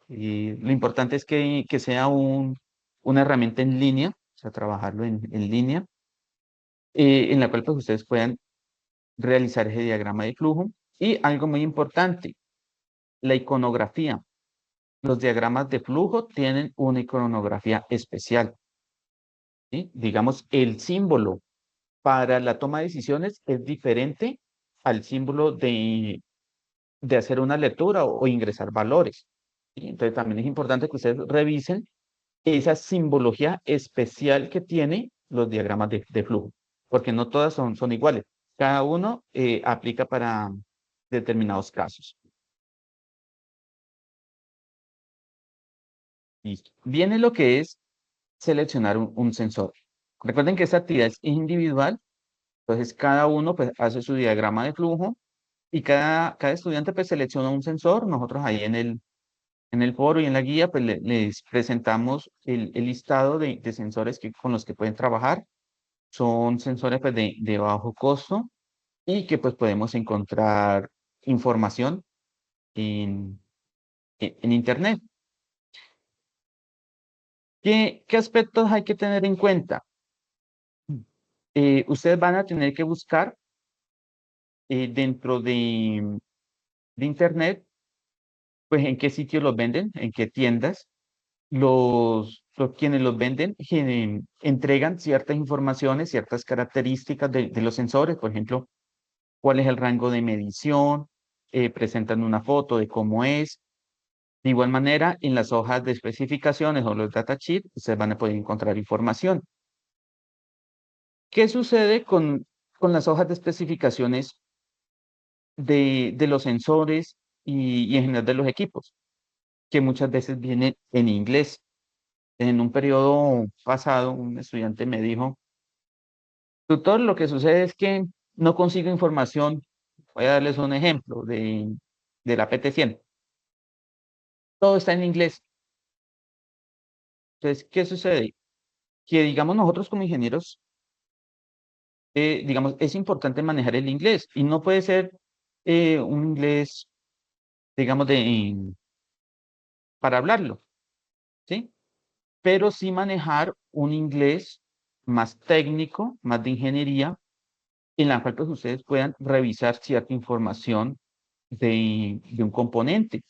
Y lo importante es que sea una herramienta en línea, o sea, trabajarlo en línea, en la cual pues, ustedes puedan realizar ese diagrama de flujo. Y algo muy importante, la iconografía. Los diagramas de flujo tienen una iconografía especial, ¿sí? Digamos, el símbolo para la toma de decisiones es diferente al símbolo de hacer una lectura o ingresar valores, ¿sí? Entonces también es importante que ustedes revisen esa simbología especial que tiene los diagramas de flujo, porque no todas son iguales. Cada uno aplica para determinados casos. Listo. Viene lo que es seleccionar un sensor. Recuerden que esta actividad es individual, entonces cada uno pues, hace su diagrama de flujo y cada estudiante pues selecciona un sensor. Nosotros ahí en el foro y en la guía pues les presentamos el listado de sensores con los que pueden trabajar. Son sensores pues, de bajo costo y que pues podemos encontrar información en, en Internet. ¿Qué aspectos hay que tener en cuenta? Ustedes van a tener que buscar dentro de Internet, pues en qué sitios los venden, en qué tiendas. Quienes los venden entregan ciertas informaciones, ciertas características de los sensores, por ejemplo, cuál es el rango de medición, presentan una foto de cómo es. De igual manera, en las hojas de especificaciones o los datasheets, ustedes van a poder encontrar información. ¿Qué sucede con las hojas de especificaciones de los sensores y en general de los equipos? Que muchas veces vienen en inglés. En un periodo pasado, un estudiante me dijo, tutor, lo que sucede es que no consigo información. Voy a darles un ejemplo de la PT100. todo está en inglés. Entonces, ¿qué sucede? Que, digamos, nosotros como ingenieros, digamos, es importante manejar el inglés y no puede ser un inglés, digamos, para hablarlo, ¿sí? Pero sí manejar un inglés más técnico, más de ingeniería, en la cual pues ustedes puedan revisar cierta información de un componente,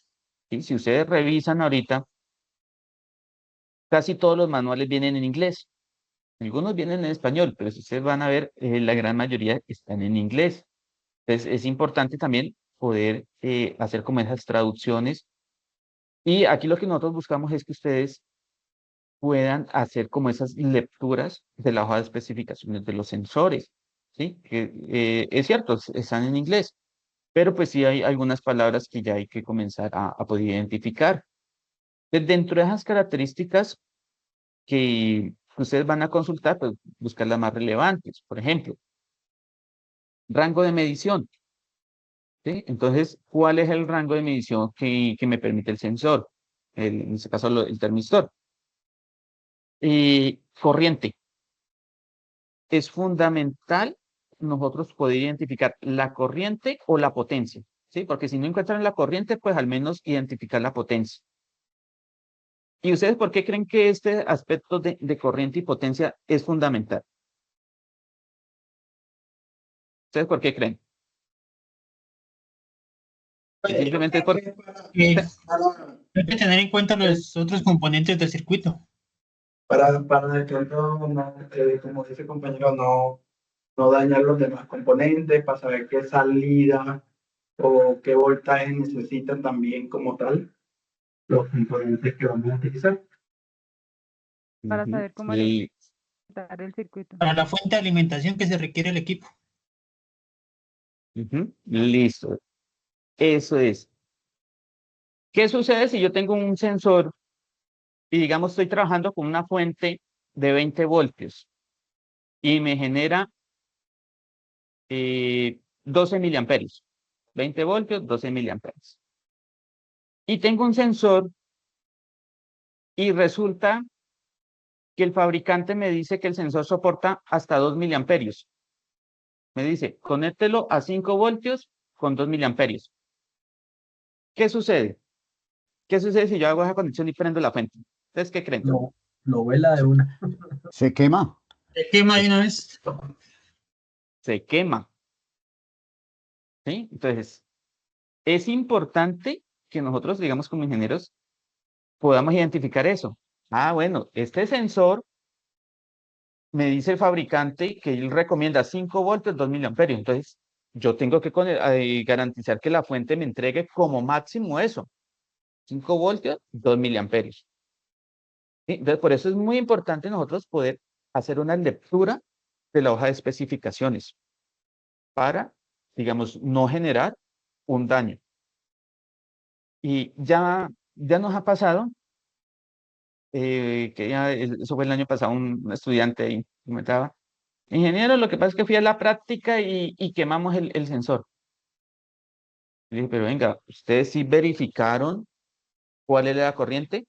¿sí? Si ustedes revisan ahorita, casi todos los manuales vienen en inglés. Algunos vienen en español, pero si ustedes van a ver, la gran mayoría están en inglés. Entonces, es importante también poder hacer como esas traducciones. Y aquí lo que nosotros buscamos es que ustedes puedan hacer como esas lecturas de la hoja de especificaciones de los sensores, ¿sí? Que es cierto, están en inglés, pero pues sí hay algunas palabras que ya hay que comenzar a poder identificar. Dentro de esas características que ustedes van a consultar, pues buscar las más relevantes. Por ejemplo, rango de medición, ¿sí? Entonces, ¿cuál es el rango de medición que me permite el sensor? En este caso, el termistor. Y corriente. Es fundamental nosotros poder identificar la corriente o la potencia, ¿sí? Porque si no encuentran la corriente, pues al menos identificar la potencia. ¿Y ustedes por qué creen que este aspecto de corriente y potencia es fundamental? ¿Ustedes por qué creen? Simplemente es porque
Hay que tener en cuenta los otros componentes del circuito.
Para de pronto, no, como dice el compañero, no dañar los demás componentes, para saber qué salida o qué voltaje necesitan también como tal los componentes que vamos a utilizar.
Para saber cómo alimentar el circuito.
Para la fuente de alimentación que se requiere el equipo.
Listo. Eso es. ¿Qué sucede si yo tengo un sensor y digamos estoy trabajando con una fuente de 20 voltios y me genera 12 miliamperios? 20 voltios, 12 miliamperios. Y tengo un sensor y resulta que el fabricante me dice que el sensor soporta hasta 2 miliamperios. Me dice, conéctelo a 5 voltios con 2 miliamperios. ¿Qué sucede? ¿Qué sucede si yo hago esa conexión y prendo la fuente? ¿Ustedes qué creen?
Lo vuela de una.
Se quema.
Se quema de una vez.
Se quema. ¿Sí? Entonces, es importante que nosotros, digamos, como ingenieros, podamos identificar eso. Ah, bueno, este sensor me dice el fabricante que él recomienda 5 voltios, 2 miliamperios. Entonces, yo tengo que garantizar que la fuente me entregue como máximo eso. 5 voltios, 2 miliamperios. ¿Sí? Entonces, por eso es muy importante nosotros poder hacer una lectura de la hoja de especificaciones para, digamos, no generar un daño. Y ya nos ha pasado, que ya, eso fue el año pasado, un estudiante ahí comentaba, ingeniero, lo que pasa es que fui a la práctica y quemamos el sensor. Le dije, pero venga, ¿ustedes sí verificaron cuál era la corriente?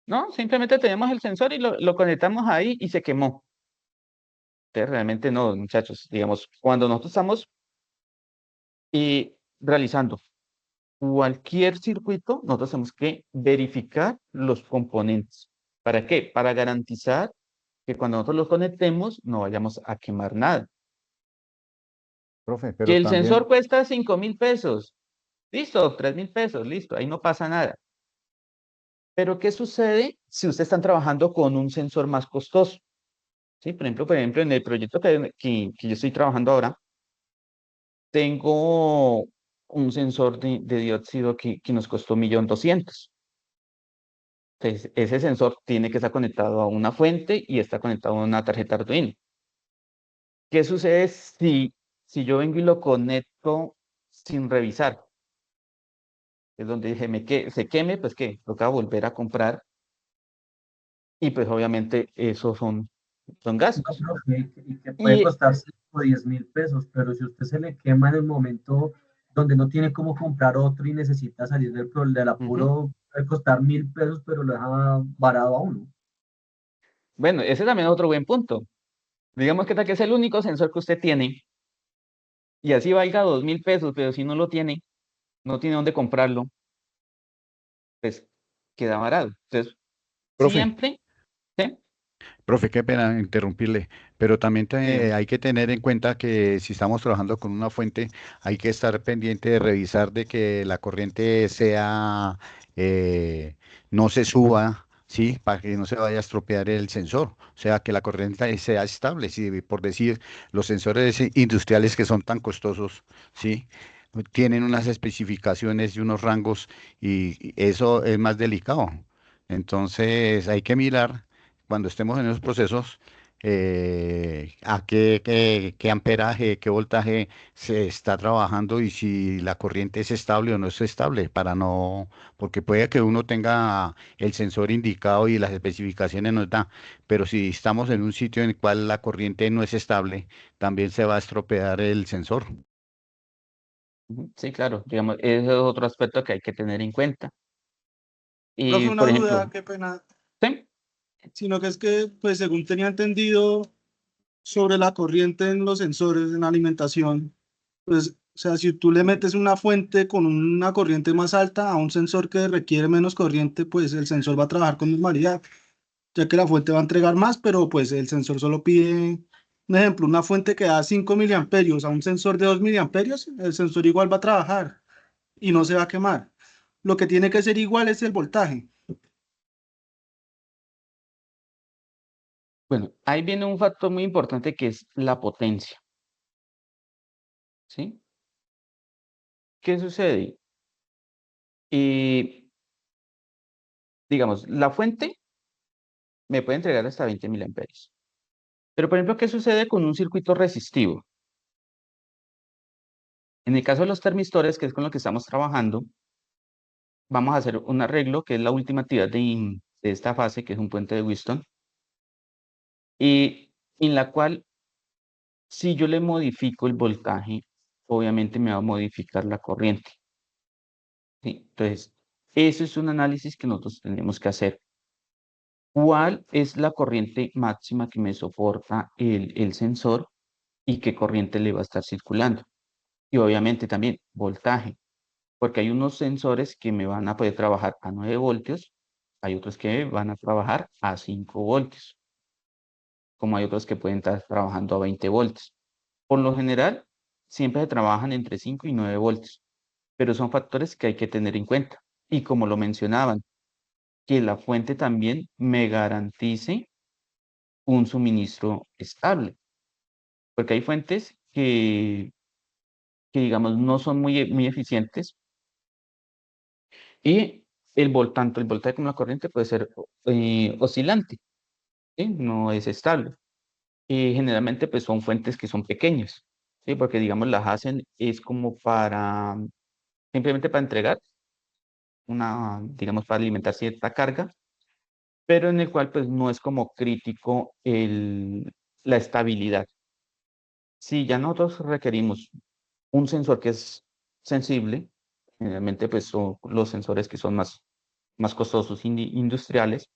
No, simplemente tenemos el sensor y lo conectamos ahí y se quemó. Entonces, realmente no, muchachos, digamos, cuando nosotros estamos realizando cualquier circuito, nosotros tenemos que verificar los componentes. ¿Para qué? Para garantizar que cuando nosotros los conectemos no vayamos a quemar nada.
Profe,
Que
pero
el
también,
sensor cuesta 5.000 pesos. Listo, 3.000 pesos, listo, ahí no pasa nada. Pero ¿qué sucede si ustedes están trabajando con un sensor más costoso? ¿Sí? Por ejemplo, en el proyecto que yo estoy trabajando ahora, tengo un sensor de dióxido que nos costó 1.200.000. Entonces, ese sensor tiene que estar conectado a una fuente y está conectado a una tarjeta Arduino. ¿Qué sucede si yo vengo y lo conecto sin revisar? Es donde dije, se queme, pues que toca volver a comprar y pues obviamente esos son
No,
gastos.
profe, y que puede costar 5 o 10.000 pesos, pero si usted se le quema en el momento
donde no tiene cómo comprar otro y necesita salir del apuro, puede costar 1.000 pesos, pero lo deja varado a uno.
Bueno, ese también es otro buen punto. Digamos que tal que es el único sensor que usted tiene y así valga 2.000 pesos, pero si no lo tiene, no tiene dónde comprarlo, pues queda varado. Entonces,
Profe,
siempre, ¿sí?
profe, qué pena interrumpirle, pero también
Dígame.
hay que tener en cuenta que si estamos trabajando con una fuente, hay que estar pendiente de revisar de que la corriente sea, eh, no se suba, ¿sí? Para que no se vaya a estropear el sensor, o sea, que la corriente sea estable, ¿sí? Por decir, los sensores industriales que son tan costosos, ¿sí? Tienen unas especificaciones y unos rangos y eso es más delicado. Entonces, hay que mirar cuando estemos en esos procesos, a qué amperaje, qué voltaje se está trabajando y si la corriente es estable o no es estable, para no, porque puede que uno tenga el sensor indicado y las especificaciones nos da, pero si estamos en un sitio en el cual la corriente no es estable, también se va a estropear el sensor.
Sí, claro, digamos, ese es otro aspecto que hay que tener en cuenta.
Profe,
Y,
una
por ejemplo,
duda, qué pena,
¿sí?
sino que es que, pues según tenía entendido sobre la corriente en los sensores, en la alimentación, pues, o sea, si tú le metes una fuente con una corriente más alta a un sensor que requiere menos corriente, pues el sensor va a trabajar con normalidad, ya que la fuente va a entregar más, pero pues el sensor solo pide, un ejemplo, una fuente que da 5 miliamperios a un sensor de 2 miliamperios, el sensor igual va a trabajar y no se va a quemar. Lo que tiene que ser igual es el voltaje.
Bueno, ahí viene un factor muy importante que es la potencia, ¿sí? ¿Qué sucede? Y, digamos, la fuente me puede entregar hasta 20 miliamperios. Pero, por ejemplo, ¿qué sucede con un circuito resistivo? En el caso de los termistores, que es con lo que estamos trabajando, vamos a hacer un arreglo, que es la última actividad de esta fase, que es un puente de Wheatstone, y en la cual, si yo le modifico el voltaje, obviamente me va a modificar la corriente, ¿sí? Entonces, eso es un análisis que nosotros tenemos que hacer. ¿Cuál es la corriente máxima que me soporta el sensor y qué corriente le va a estar circulando? Y obviamente también voltaje, porque hay unos sensores que me van a poder trabajar a 9 voltios, hay otros que van a trabajar a 5 voltios, como hay otros que pueden estar trabajando a 20 voltios. Por lo general, siempre se trabajan entre 5 y 9 voltios, pero son factores que hay que tener en cuenta. Y como lo mencionaban, que la fuente también me garantice un suministro estable, porque hay fuentes que digamos, no son muy eficientes y tanto el voltaje como la corriente puede ser oscilante, ¿sí? No es estable. Y generalmente pues son fuentes que son pequeñas, ¿sí? Porque digamos las hacen es como para, simplemente para entregar digamos, para alimentar cierta carga, pero en el cual pues no es como crítico la estabilidad. Si ya nosotros requerimos un sensor que es sensible, generalmente pues son los sensores que son más costosos industriales,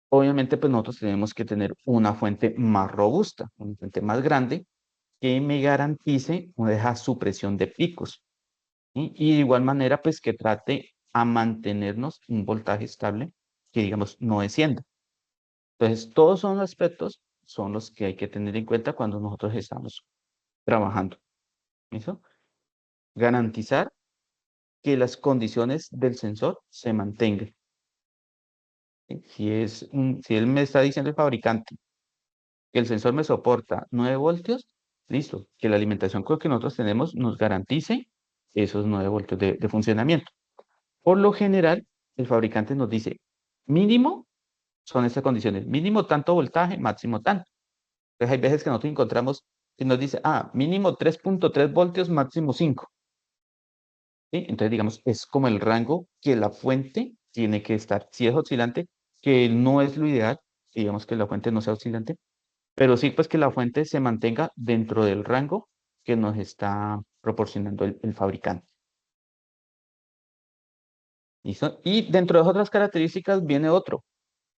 obviamente pues nosotros tenemos que tener una fuente más robusta, una fuente más grande que me garantice una supresión de picos, ¿sí? Y de igual manera pues que trate a mantenernos un voltaje estable que digamos no descienda. Entonces todos son aspectos son los que hay que tener en cuenta cuando nosotros estamos trabajando. ¿Listo? Garantizar que las condiciones del sensor se mantengan. ¿Sí? Si él me está diciendo el fabricante que el sensor me soporta 9 voltios, listo, que la alimentación que nosotros tenemos nos garantice esos 9 voltios de funcionamiento. Por lo general, el fabricante nos dice, mínimo son estas condiciones, mínimo tanto voltaje, máximo tanto. Entonces hay veces que nosotros encontramos, que nos dice, mínimo 3.3 voltios, máximo 5. ¿Sí? Entonces, digamos, es como el rango que la fuente tiene que estar. Si es oscilante, que no es lo ideal, digamos que la fuente no sea oscilante, pero sí pues que la fuente se mantenga dentro del rango que nos está proporcionando el fabricante. ¿Listo? Y dentro de otras características viene otro,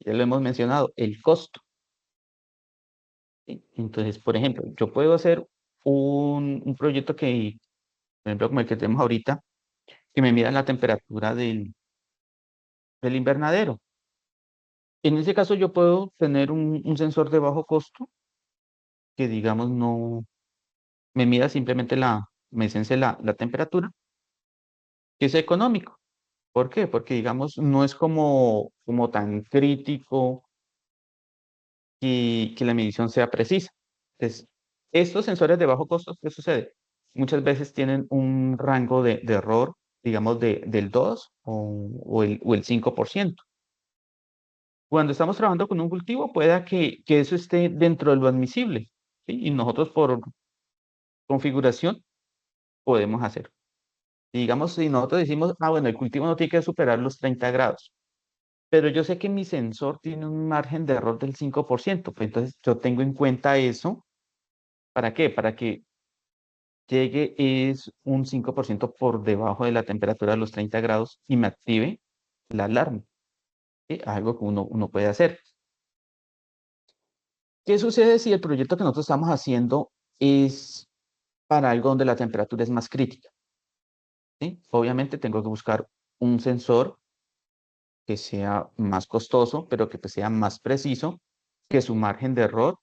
ya lo hemos mencionado, el costo. ¿Sí? Entonces, por ejemplo, yo puedo hacer un proyecto que, por ejemplo, como el que tenemos ahorita, que me mida la temperatura del invernadero. En ese caso, yo puedo tener un sensor de bajo costo que, digamos, no me mida simplemente me sense la temperatura, que es económico. ¿Por qué? Porque, digamos, no es como tan crítico que la medición sea precisa. Entonces, estos sensores de bajo costo, ¿qué sucede? Muchas veces tienen un rango de error, digamos, del 2 o el 5%. Cuando estamos trabajando con un cultivo, pueda que eso esté dentro de lo admisible, ¿sí? Y nosotros por configuración podemos hacer. Digamos, si nosotros decimos, bueno, el cultivo no tiene que superar los 30 grados, pero yo sé que mi sensor tiene un margen de error del 5%, pues entonces yo tengo en cuenta eso. ¿Para qué? Para que llegue es un 5% por debajo de la temperatura de los 30 grados y me active la alarma. ¿Sí? Algo que uno puede hacer. ¿Qué sucede si el proyecto que nosotros estamos haciendo es para algo donde la temperatura es más crítica? ¿Sí? Obviamente tengo que buscar un sensor que sea más costoso, pero que pues, sea más preciso, que su margen de error.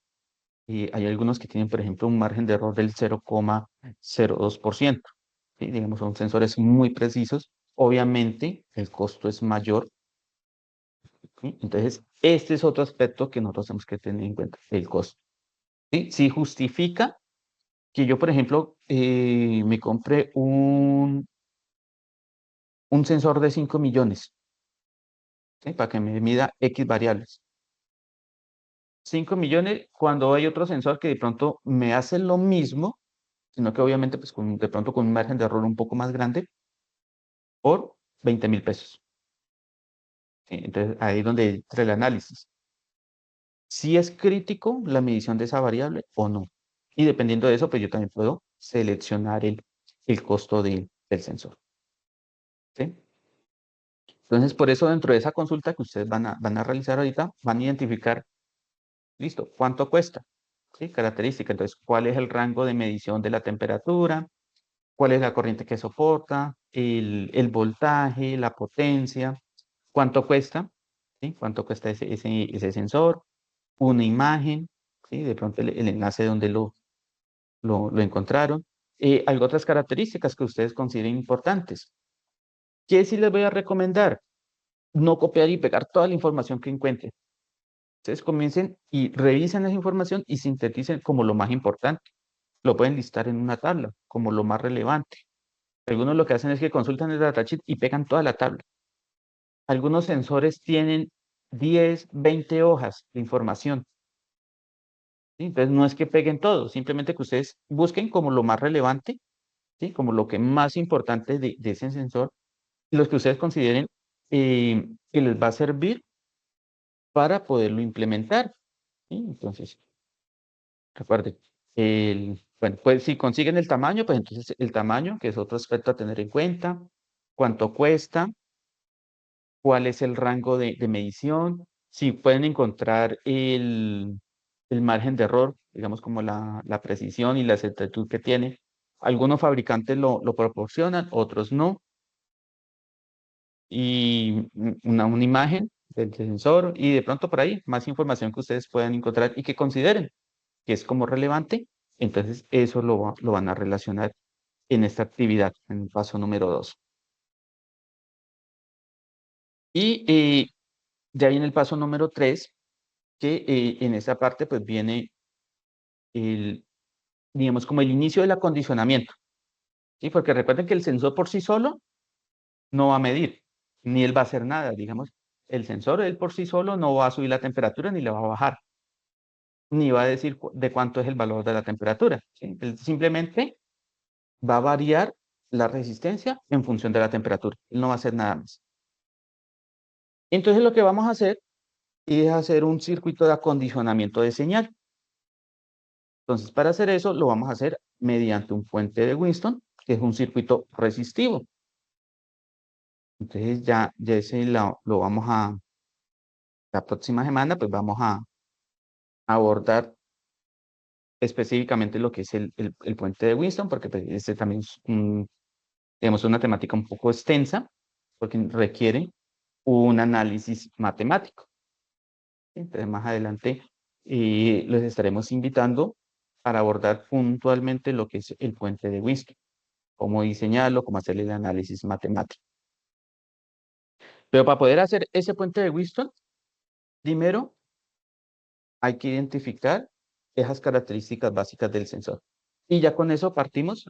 Y hay algunos que tienen, por ejemplo, un margen de error del 0,02%. ¿Sí? Digamos, son sensores muy precisos. Obviamente, el costo es mayor. ¿Sí? Entonces, este es otro aspecto que nosotros tenemos que tener en cuenta, el costo. ¿Sí? Si justifica que yo, por ejemplo, me compre un sensor de 5 millones, ¿sí? Para que me mida X variables. 5 millones cuando hay otro sensor que de pronto me hace lo mismo, sino que obviamente pues de pronto con un margen de error un poco más grande, por 20.000 pesos. ¿Sí? Entonces ahí es donde entra el análisis. Si es crítico la medición de esa variable o no. Y dependiendo de eso, pues yo también puedo seleccionar el costo del sensor. ¿Sí? Entonces, por eso dentro de esa consulta que ustedes van a realizar ahorita, van a identificar, listo, ¿cuánto cuesta? ¿Sí? Característica. Entonces, ¿cuál es el rango de medición de la temperatura? ¿Cuál es la corriente que soporta? El voltaje, la potencia. ¿Cuánto cuesta? ¿Sí? ¿Cuánto cuesta ese sensor? Una imagen, ¿sí? De pronto el enlace donde lo encontraron. Hay otras características que ustedes consideren importantes. ¿Qué sí les voy a recomendar? No copiar y pegar toda la información que encuentren. Ustedes comiencen y revisen esa información y sinteticen como lo más importante. Lo pueden listar en una tabla como lo más relevante. Algunos lo que hacen es que consultan el datasheet y pegan toda la tabla. Algunos sensores tienen 10, 20 hojas de información. ¿Sí? Entonces no es que peguen todo, simplemente que ustedes busquen como lo más relevante, ¿sí? Como lo que más importante de ese sensor, los que ustedes consideren que les va a servir para poderlo implementar. ¿Sí? Entonces, recuerden, bueno, pues si consiguen el tamaño, pues entonces el tamaño, que es otro aspecto a tener en cuenta, cuánto cuesta, cuál es el rango de medición, si pueden encontrar el margen de error, digamos como la precisión y la exactitud que tiene. Algunos fabricantes lo proporcionan, otros no. Y una imagen del sensor y de pronto por ahí más información que ustedes puedan encontrar y que consideren que es como relevante, entonces eso lo van a relacionar en esta actividad, en el paso número 2. Y ya viene el paso número 3, que en esta parte pues viene digamos, como el inicio del acondicionamiento. ¿Sí? Porque recuerden que el sensor por sí solo no va a medir, ni él va a hacer nada, digamos. El sensor, él por sí solo no va a subir la temperatura ni la va a bajar, ni va a decir de cuánto es el valor de la temperatura. ¿Sí? Él simplemente va a variar la resistencia en función de la temperatura. Él no va a hacer nada más. Entonces lo que vamos a hacer es hacer un circuito de acondicionamiento de señal. Entonces, para hacer eso, lo vamos a hacer mediante un puente de Winston que es un circuito resistivo. Entonces ya ese lo vamos la próxima semana, pues vamos a abordar específicamente lo que es el puente de Winston, porque pues, este también es digamos, una temática un poco extensa, porque requiere un análisis matemático. Entonces, más adelante los estaremos invitando para abordar puntualmente lo que es el puente de Winston, cómo diseñarlo, cómo hacer el análisis matemático. Pero para poder hacer ese puente de Winston, primero hay que identificar esas características básicas del sensor. Y ya con eso partimos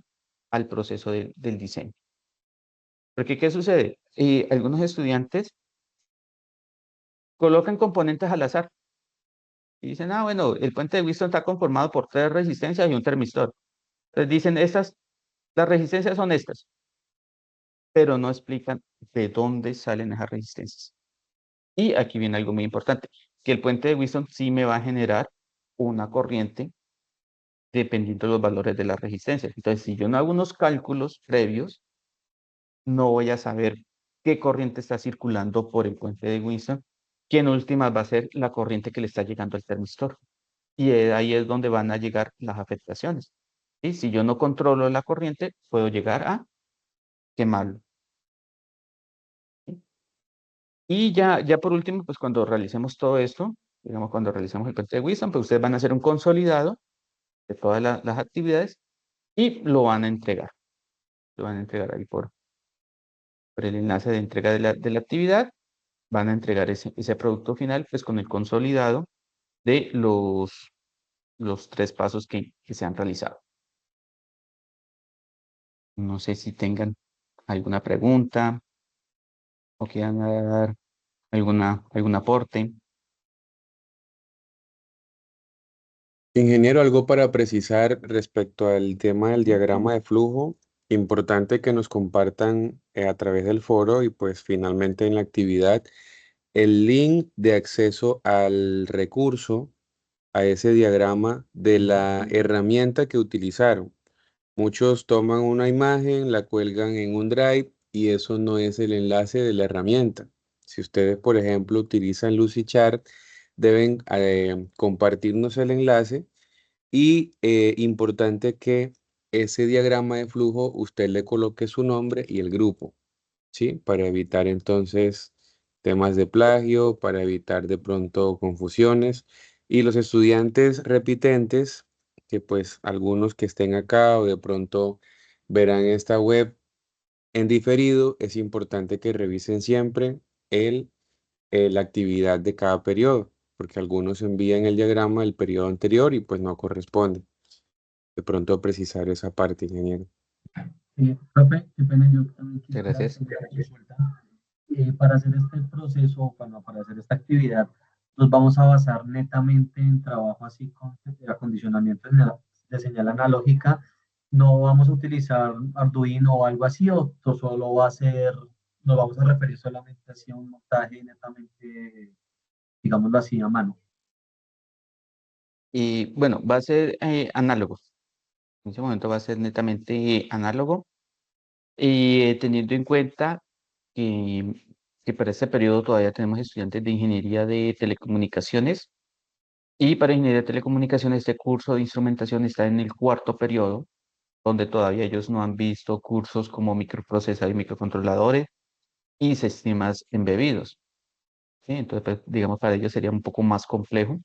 al proceso del diseño. Porque, ¿qué sucede? Algunos estudiantes colocan componentes al azar y dicen, bueno, el puente de Winston está conformado por 3 resistencias y un termistor. Entonces dicen, las resistencias son estas, pero no explican de dónde salen esas resistencias. Y aquí viene algo muy importante, que el puente de Winston sí me va a generar una corriente dependiendo de los valores de las resistencias. Entonces, si yo no hago unos cálculos previos, no voy a saber qué corriente está circulando por el puente de Winston, que en últimas va a ser la corriente que le está llegando al termistor. Y ahí es donde van a llegar las afectaciones. Y si yo no controlo la corriente, puedo llegar a quemarlo. ¿Sí? Y ya por último, pues cuando realicemos todo esto, digamos cuando realicemos el puente de Winston, pues ustedes van a hacer un consolidado de todas las actividades y lo van a entregar. Lo van a entregar ahí por el enlace de entrega de la actividad. Van a entregar ese producto final, pues con el consolidado de los 3 pasos que se han realizado. No sé si tengan alguna pregunta o quieran dar algún aporte.
Ingeniero, algo para precisar respecto al tema del diagrama de flujo. Importante que nos compartan a través del foro y pues finalmente en la actividad el link de acceso al recurso, a ese diagrama de la herramienta que utilizaron. Muchos toman una imagen, la cuelgan en un drive y eso no es el enlace de la herramienta. Si ustedes, por ejemplo, utilizan Lucidchart, deben compartirnos el enlace y importante que ese diagrama de flujo usted le coloque su nombre y el grupo, ¿sí? Para evitar entonces temas de plagio, para evitar de pronto confusiones. Y los estudiantes repitentes, que pues algunos que estén acá o de pronto verán esta web en diferido, es importante que revisen siempre la actividad de cada periodo, porque algunos envían el diagrama del periodo anterior y pues no corresponde. De pronto precisar esa parte, ingeniero.
Profe, qué pena, yo también
Muchas
quisiera
gracias.
hacer una consulta. Para hacer este proceso, para hacer esta actividad, nos vamos a basar netamente en trabajo así con acondicionamiento de señal analógica. No vamos a utilizar Arduino o algo así, o solo va a ser, nos vamos a referir solamente hacia un montaje netamente, digámoslo así, a mano.
Y bueno, va a ser análogo. En ese momento va a ser netamente análogo. Y teniendo en cuenta que para este periodo todavía tenemos estudiantes de ingeniería de telecomunicaciones. Y para ingeniería de telecomunicaciones, este curso de instrumentación está en el 4º periodo, donde todavía ellos no han visto cursos como microprocesadores y microcontroladores y sistemas embebidos. ¿Sí? Entonces, pues, digamos, para ellos sería un poco más complejo.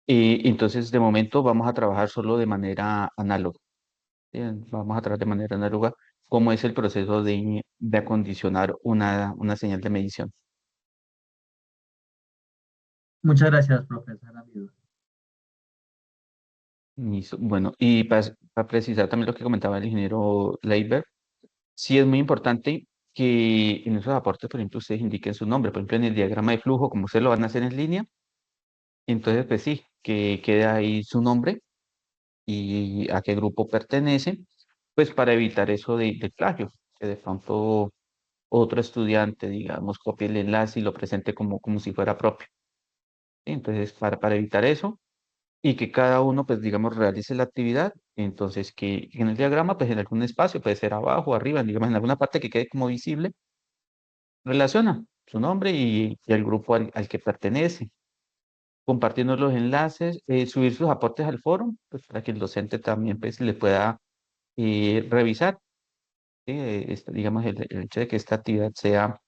Y entonces, de momento, vamos a trabajar solo de manera análoga. ¿Sí? Vamos a trabajar de manera análoga cómo es el proceso de acondicionar una señal de medición.
Muchas gracias, profesor amigo.
Bueno, y para precisar también lo que comentaba el ingeniero Leiber, sí es muy importante que en esos aportes, por ejemplo, ustedes indiquen su nombre. Por ejemplo, en el diagrama de flujo, como ustedes lo van a hacer en línea, entonces, pues sí, que quede ahí su nombre y a qué grupo pertenece, pues para evitar eso de plagio, que de pronto otro estudiante, digamos, copie el enlace y lo presente como si fuera propio. ¿Sí? Entonces, para evitar eso, y que cada uno, pues, digamos, realice la actividad. Entonces, que en el diagrama, pues, en algún espacio, puede ser abajo, arriba, digamos, en alguna parte que quede como visible, relaciona su nombre y el grupo al que pertenece, compartiendo los enlaces, subir sus aportes al foro, pues, para que el docente también, pues, le pueda revisar. ¿Sí? Digamos, el hecho de que esta actividad sea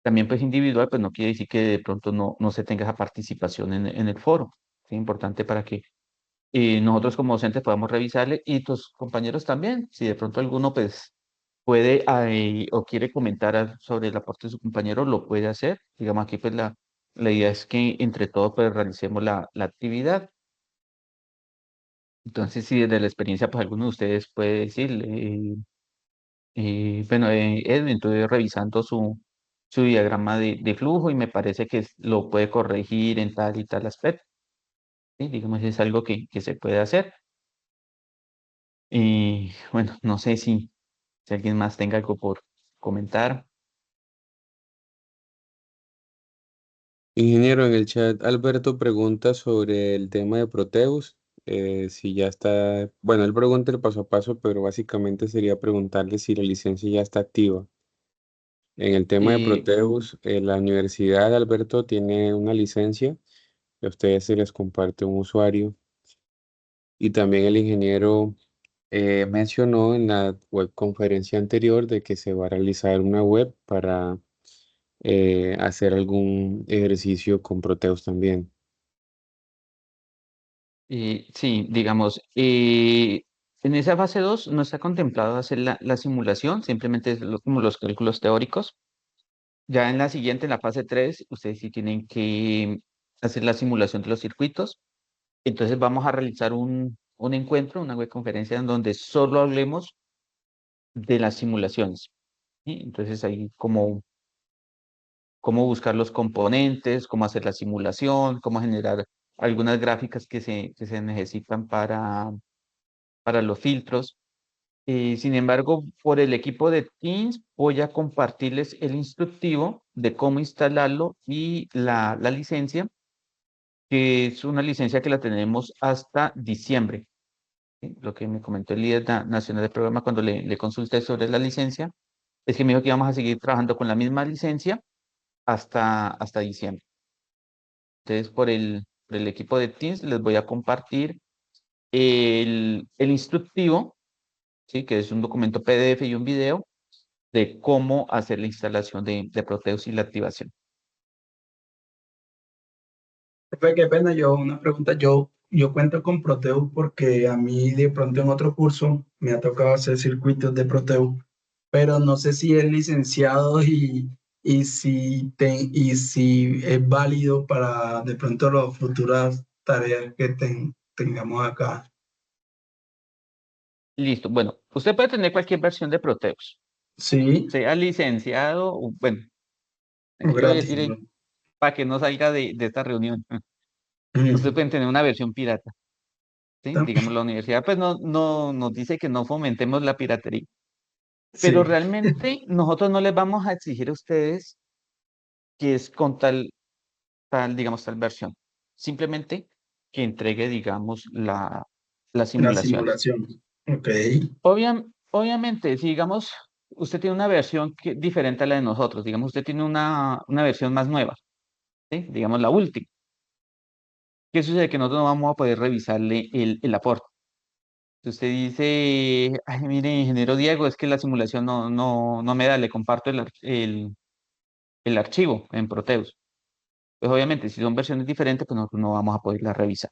también, pues, individual, pues, no quiere decir que de pronto no se tenga esa participación en el foro. Es importante para que nosotros como docentes podamos revisarle y tus compañeros también, si de pronto alguno pues puede o quiere comentar sobre el aporte de su compañero, lo puede hacer. Digamos aquí pues la idea es que entre todos pues realicemos la actividad. Entonces si desde la experiencia pues alguno de ustedes puede decirle, bueno, Edwin, estoy revisando su diagrama de flujo y me parece que lo puede corregir en tal y tal aspecto. ¿Sí? Digamos, es algo que se puede hacer. Y bueno, no sé si alguien más tenga algo por comentar.
Ingeniero, en el chat, Alberto pregunta sobre el tema de Proteus, si ya está, bueno, él pregunta el paso a paso, pero básicamente sería preguntarle si la licencia ya está activa. En el tema de
Y
Proteus, la universidad, Alberto, tiene una licencia, que a ustedes se les comparte un usuario, y también el ingeniero mencionó en la web conferencia anterior de que se va a realizar una web para hacer algún ejercicio con Proteus también.
sí, digamos, en esa fase 2 no está contemplado hacer la simulación, simplemente es como los cálculos teóricos. Ya en la siguiente, en la fase 3 ustedes sí tienen que hacer la simulación de los circuitos. Entonces vamos a realizar un encuentro, una web conferencia en donde solo hablemos de las simulaciones. ¿Sí? Entonces ahí como cómo buscar los componentes, cómo hacer la simulación, cómo generar algunas gráficas que se necesitan para los filtros. Sin embargo, por el equipo de Teams voy a compartirles el instructivo de cómo instalarlo y la licencia, que es una licencia que la tenemos hasta diciembre. ¿Sí? Lo que me comentó el líder nacional del programa cuando le consulté sobre la licencia, es que me dijo que íbamos a seguir trabajando con la misma licencia hasta diciembre. Entonces, por el equipo de Teams les voy a compartir el instructivo, ¿sí? Que es un documento PDF y un video de cómo hacer la instalación de Proteus y la activación.
Profe, qué pena, una pregunta, yo cuento con Proteus porque a mí de pronto en otro curso me ha tocado hacer circuitos de Proteus, pero no sé si es licenciado y si es válido para de pronto las futuras tareas que tengamos acá.
Listo. Bueno, usted puede tener cualquier versión de Proteus,
Sí,
sea licenciado, bueno, yo voy a
gratis,
decir
¿no?
para que no salga de esta reunión. Usted
Ujú.
puede tener una versión pirata, ¿sí? Digamos,
También.
la universidad pues no nos dice que no fomentemos la piratería, pero
Sí,
realmente nosotros no les vamos a exigir a ustedes que es con digamos, tal versión. Simplemente que entregue, digamos, las
la
simulaciones.
simulación. Ok,
Obviamente, si digamos, usted tiene una versión diferente a la de nosotros, digamos, usted tiene una versión más nueva, ¿sí? Digamos, la última. ¿Qué sucede? Que nosotros no vamos a poder revisarle el aporte. Si usted dice, ay, mire, ingeniero Diego, es que la simulación no me da, le comparto el archivo en Proteus. Pues obviamente, si son versiones diferentes, pues nosotros no vamos a poderla revisar.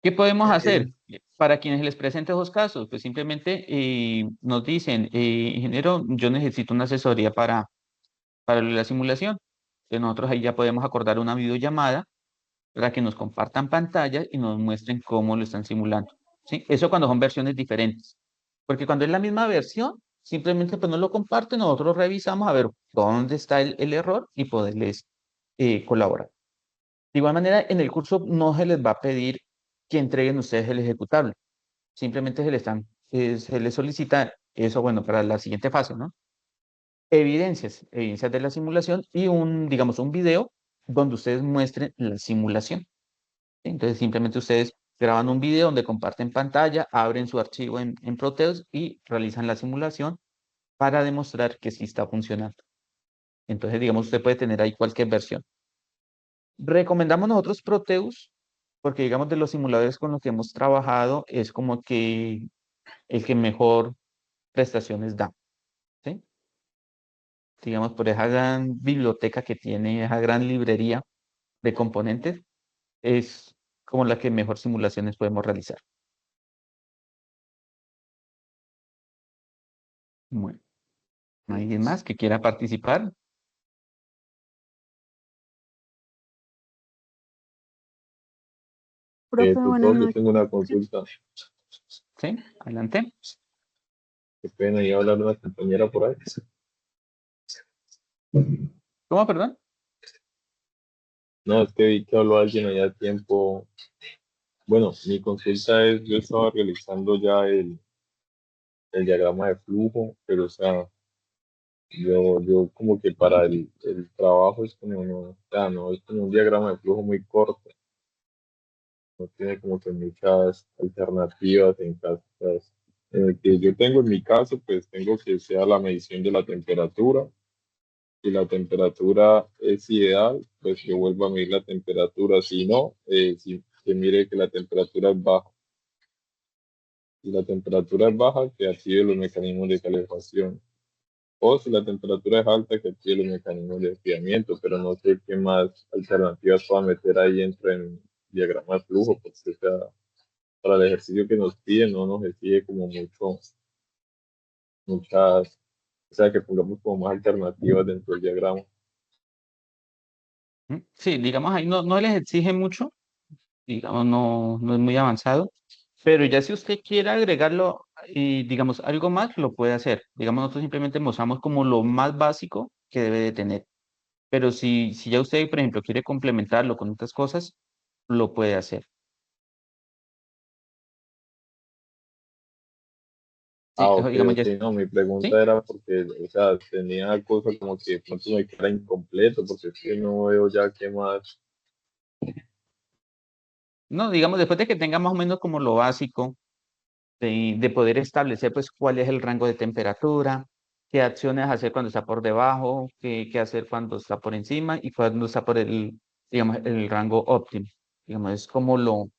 ¿Qué podemos hacer
ok.
para quienes les presente esos casos? Pues simplemente nos dicen, ingeniero, yo necesito una asesoría para la simulación. Entonces nosotros ahí ya podemos acordar una videollamada para que nos compartan pantalla y nos muestren cómo lo están simulando. ¿Sí? Eso cuando son versiones diferentes. Porque cuando es la misma versión, simplemente pues nos lo comparten, nosotros revisamos a ver dónde está el error y poderles colaborar. De igual manera, en el curso no se les va a pedir que entreguen ustedes el ejecutable. Simplemente se les solicita eso, bueno, para la siguiente fase, ¿no? Evidencias de la simulación y digamos, un video donde ustedes muestren la simulación. Entonces simplemente ustedes graban un video donde comparten pantalla, abren su archivo en Proteus y realizan la simulación para demostrar que sí está funcionando. Entonces, digamos, usted puede tener ahí cualquier versión. Recomendamos nosotros Proteus porque, digamos, de los simuladores con los que hemos trabajado es como que el que mejor prestaciones da, ¿sí? Digamos, por esa gran biblioteca que tiene, esa gran librería de componentes, es como la que mejor simulaciones podemos realizar. Bueno, ¿alguien más que quiera participar?
Profe, buenas
Tutor, yo
noches.
tengo una consulta.
Sí, adelante.
Qué pena, iba a hablar una compañera por ahí.
¿Cómo, perdón?
No, es que vi que habló alguien allá a tiempo. Bueno, mi consulta es, yo estaba realizando ya el diagrama de flujo, pero o sea, yo como que para el trabajo es como no, o sea, no, es como un diagrama de flujo muy corto, no tiene como que muchas alternativas en caso, pues, en el que yo tengo en mi caso, pues tengo que sea la medición de la temperatura. Si la temperatura es ideal, pues yo vuelvo a medir la temperatura. Si no, si, que mire que la temperatura es baja. Si la temperatura es baja, que active los mecanismos de calefacción. O si la temperatura es alta, que active los mecanismos de enfriamiento. Pero no sé qué más alternativas pueda meter ahí dentro en diagrama de flujo, porque o sea, para el ejercicio que nos piden no nos exige como muchas, o sea, que pongamos como más alternativas dentro del diagrama.
Sí, digamos ahí no les exige mucho, digamos no es muy avanzado, pero ya si usted quiere agregarlo y digamos algo más, lo puede hacer. Digamos, nosotros simplemente mostramos como lo más básico que debe de tener, pero si ya usted, por ejemplo, quiere complementarlo con otras cosas, lo puede hacer. Sí,
Ah,
eso,
ok,
digamos
ok.
ya,
No, mi
¿sí?
pregunta era porque, o sea, tenía cosas como que de pronto me queda incompleto, porque es que no veo ya qué más.
No, digamos, después de que tenga más o menos como lo básico, de poder establecer pues cuál es el rango de temperatura, qué acciones hacer cuando está por debajo, qué hacer cuando está por encima y cuando está por digamos, el rango óptimo. Digamos, es como lo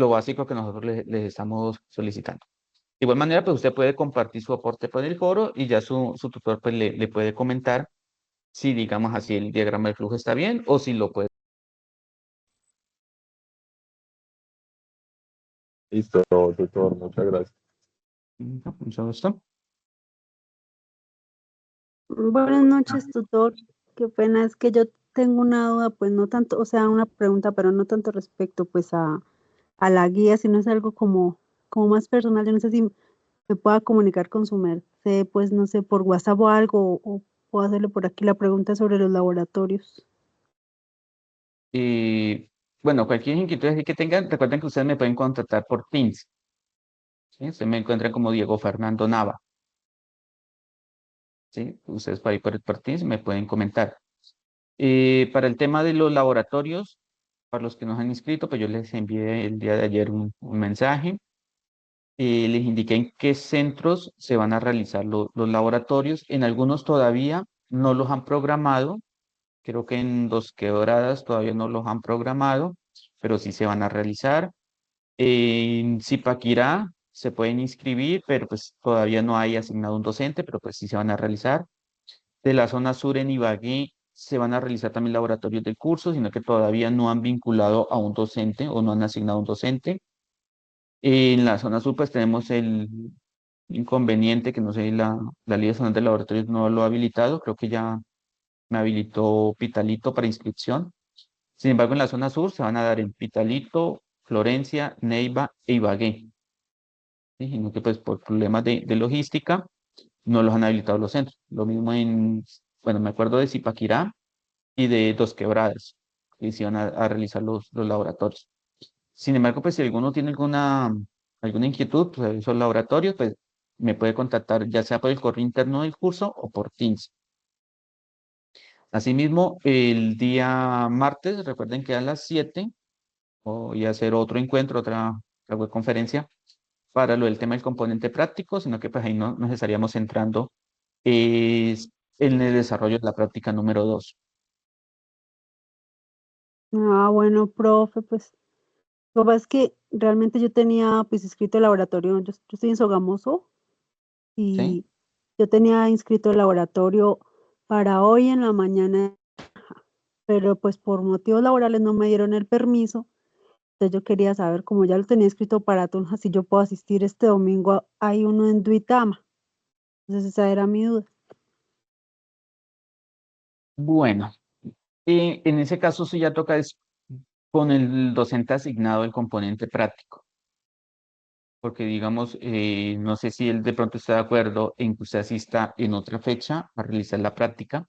básico que nosotros les estamos solicitando. De igual manera, pues usted puede compartir su aporte por el foro y ya su tutor pues le puede comentar si, digamos así, el diagrama de flujo está bien o si lo puede.
Listo, tutor, muchas gracias.
Mucho gusto.
Buenas noches, tutor. Qué pena, es que yo tengo una duda, pues no tanto, o sea, una pregunta, pero no tanto respecto pues a la guía, sino es algo como más personal. Yo no sé si me pueda comunicar con su merced, pues no sé, por WhatsApp o algo, o puedo hacerle por aquí la pregunta sobre los laboratorios.
Y bueno, cualquier inquietud así que tengan, recuerden que ustedes me pueden contactar por Teams. ¿Sí? Ustedes me encuentran como Diego Fernando Nava. ¿Sí? Ustedes por ahí por Teams me pueden comentar. Para el tema de los laboratorios, para los que nos han inscrito, pues yo les envié el día de ayer un mensaje. Les indiqué en qué centros se van a realizar los laboratorios. En algunos todavía no los han programado. Creo que en Dos Quebradas todavía no los han programado, pero sí se van a realizar. En Zipaquirá se pueden inscribir, pero pues todavía no hay asignado un docente, pero pues sí se van a realizar. De la zona sur en Ibagué se van a realizar también laboratorios de curso, sino que todavía no han vinculado a un docente o no han asignado un docente. En la zona sur pues tenemos el inconveniente que no sé, la Ley Nacional de Laboratorios no lo ha habilitado, creo que ya me habilitó Pitalito para inscripción. Sin embargo, en la zona sur se van a dar en Pitalito, Florencia, Neiva e Ibagué. ¿Sí? Sino que pues por problemas de logística no los han habilitado los centros. Lo mismo bueno, me acuerdo de Zipaquirá y de Dos Quebradas, que se iban a realizar los laboratorios. Sin embargo, pues si alguno tiene alguna inquietud pues, sobre esos laboratorios, pues me puede contactar ya sea por el correo interno del curso o por Teams. Asimismo, el día martes, recuerden que a las 7 y hacer otro encuentro, otra webconferencia para lo del tema del componente práctico, sino que pues ahí no nos estaríamos entrando en el desarrollo de la práctica número 2.
Ah, bueno, profe, pues lo que pasa es que realmente yo tenía pues inscrito el laboratorio, yo estoy en Sogamoso
¿Sí?
y yo tenía inscrito el laboratorio para hoy en la mañana, pero pues por motivos laborales no me dieron el permiso. Entonces yo quería saber, como ya lo tenía escrito para Tunja, si yo puedo asistir este domingo, hay uno en Duitama. Entonces esa era mi duda.
Bueno, en ese caso sí ya toca es con el docente asignado el componente práctico, porque digamos, no sé si él de pronto está de acuerdo en que usted asista en otra fecha a realizar la práctica,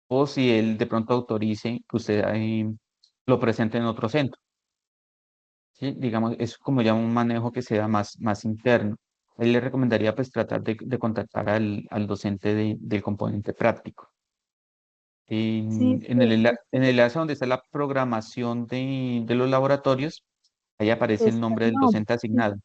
o si él de pronto autorice que usted lo presente en otro centro. ¿Sí? Digamos, es como ya un manejo que sea más interno. Él le recomendaría pues tratar de contactar al docente del componente práctico.
Sí,
En en el enlace donde está la programación de los laboratorios, ahí aparece el
está
nombre
el
del
nombre.
docente asignado.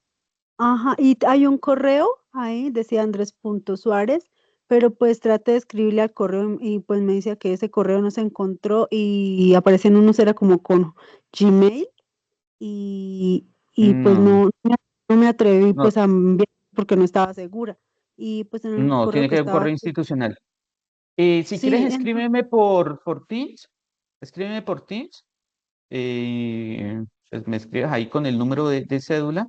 Ajá, y hay un correo ahí, decía Andrés.Suárez, pero pues traté de escribirle al correo y pues me decía que ese correo no se encontró y aparecían unos era como con Gmail y pues
No,
no me atreví
no,
pues a enviar porque no estaba segura. Y pues en el
no,
correo
tiene
que
que ser un
estaba,
correo institucional. Si quieres,
sí,
por Teams. Escríbeme por Teams. Pues me escribes ahí con el número de cédula.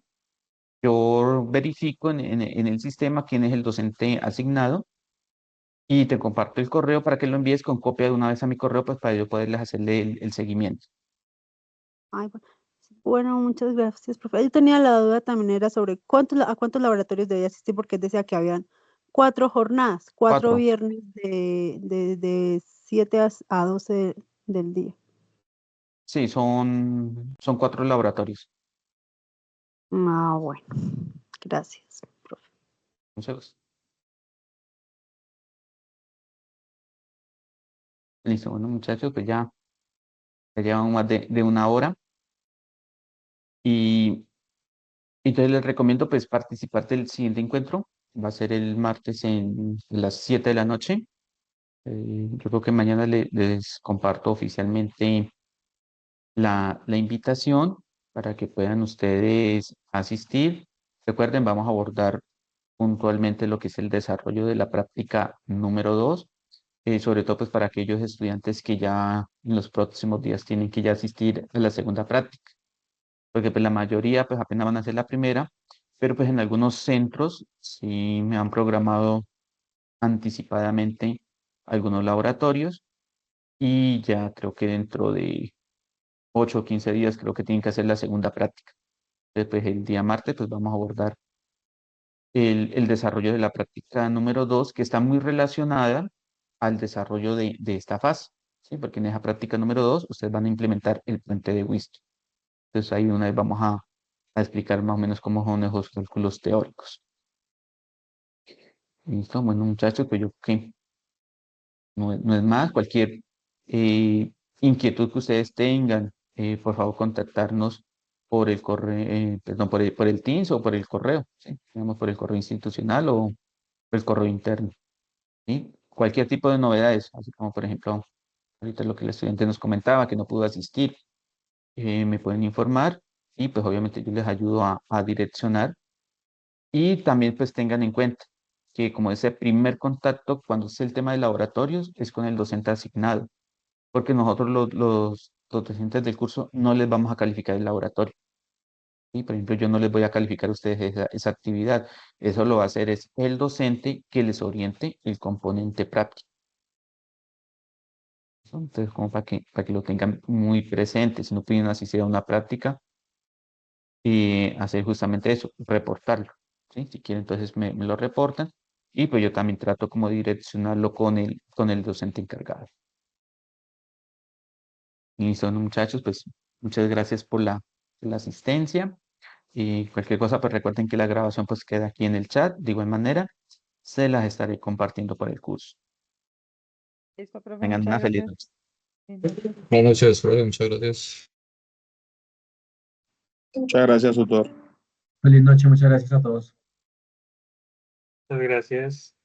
Yo verifico en el sistema quién es el docente asignado y te comparto el correo para que lo envíes con copia de una vez a mi correo, pues para yo poderles hacerle el seguimiento.
ay, bueno, muchas gracias, profe. Yo tenía la duda también era sobre a cuántos laboratorios debía asistir porque decía que habían 4 jornadas, 4
4.
viernes de 7 a 12 del día.
Sí, son 4 laboratorios.
Ah, bueno, gracias, profe.
Entonces, listo, bueno, muchachos, pues ya llevamos más de una hora y entonces les recomiendo pues participar del siguiente encuentro. Va a ser el martes en las 7 de la noche. Yo creo que mañana les comparto oficialmente la invitación para que puedan ustedes asistir. Recuerden, vamos a abordar puntualmente lo que es el desarrollo de la práctica número 2, sobre todo pues para aquellos estudiantes que ya en los próximos días tienen que ya asistir a la segunda práctica, porque pues la mayoría pues apenas van a hacer la primera, pero pues en algunos centros sí me han programado anticipadamente algunos laboratorios y ya creo que dentro de 8 o 15 días creo que tienen que hacer la segunda práctica. Después el día martes pues vamos a abordar el desarrollo de la práctica número 2 que está muy relacionada al desarrollo de esta fase, ¿sí? Porque en esa práctica número 2 ustedes van a implementar el puente de Wisdom. Entonces ahí una vez vamos a explicar más o menos cómo son esos cálculos teóricos. Listo, bueno muchachos, pues yo creo que no es más. Cualquier inquietud que ustedes tengan, por favor contactarnos por el correo, perdón, por el Teams o por el correo, ¿sí? Digamos, por el correo institucional o por el correo interno, ¿sí? Cualquier tipo de novedades, así como por ejemplo, ahorita lo que el estudiante nos comentaba, que no pudo asistir, me pueden informar y pues obviamente yo les ayudo a direccionar y también pues tengan en cuenta que como ese primer contacto cuando es el tema de laboratorios es con el docente asignado, porque nosotros los docentes del curso no les vamos a calificar el laboratorio. ¿Sí? Por ejemplo, yo no les voy a calificar a ustedes esa actividad. Eso lo va a hacer es el docente que les oriente el componente práctico. ¿No? Entonces, como para que lo tengan muy presente, si no piden asistir a una práctica, y hacer justamente eso, reportarlo. ¿Sí? Si quieren, entonces me lo reportan y pues yo también trato como de direccionarlo con el docente encargado. Listo, ¿no, muchachos? Pues muchas gracias por la asistencia y cualquier cosa, pues recuerden que la grabación pues queda aquí en el chat. De igual manera, se las estaré compartiendo por el curso.
Listo, profe,
Tengan
muchas
una feliz
gracias.
noche.
Buenas noches, profe, muchas gracias.
Muchas gracias, tutor.
Feliz noche, muchas gracias a todos.
Muchas gracias.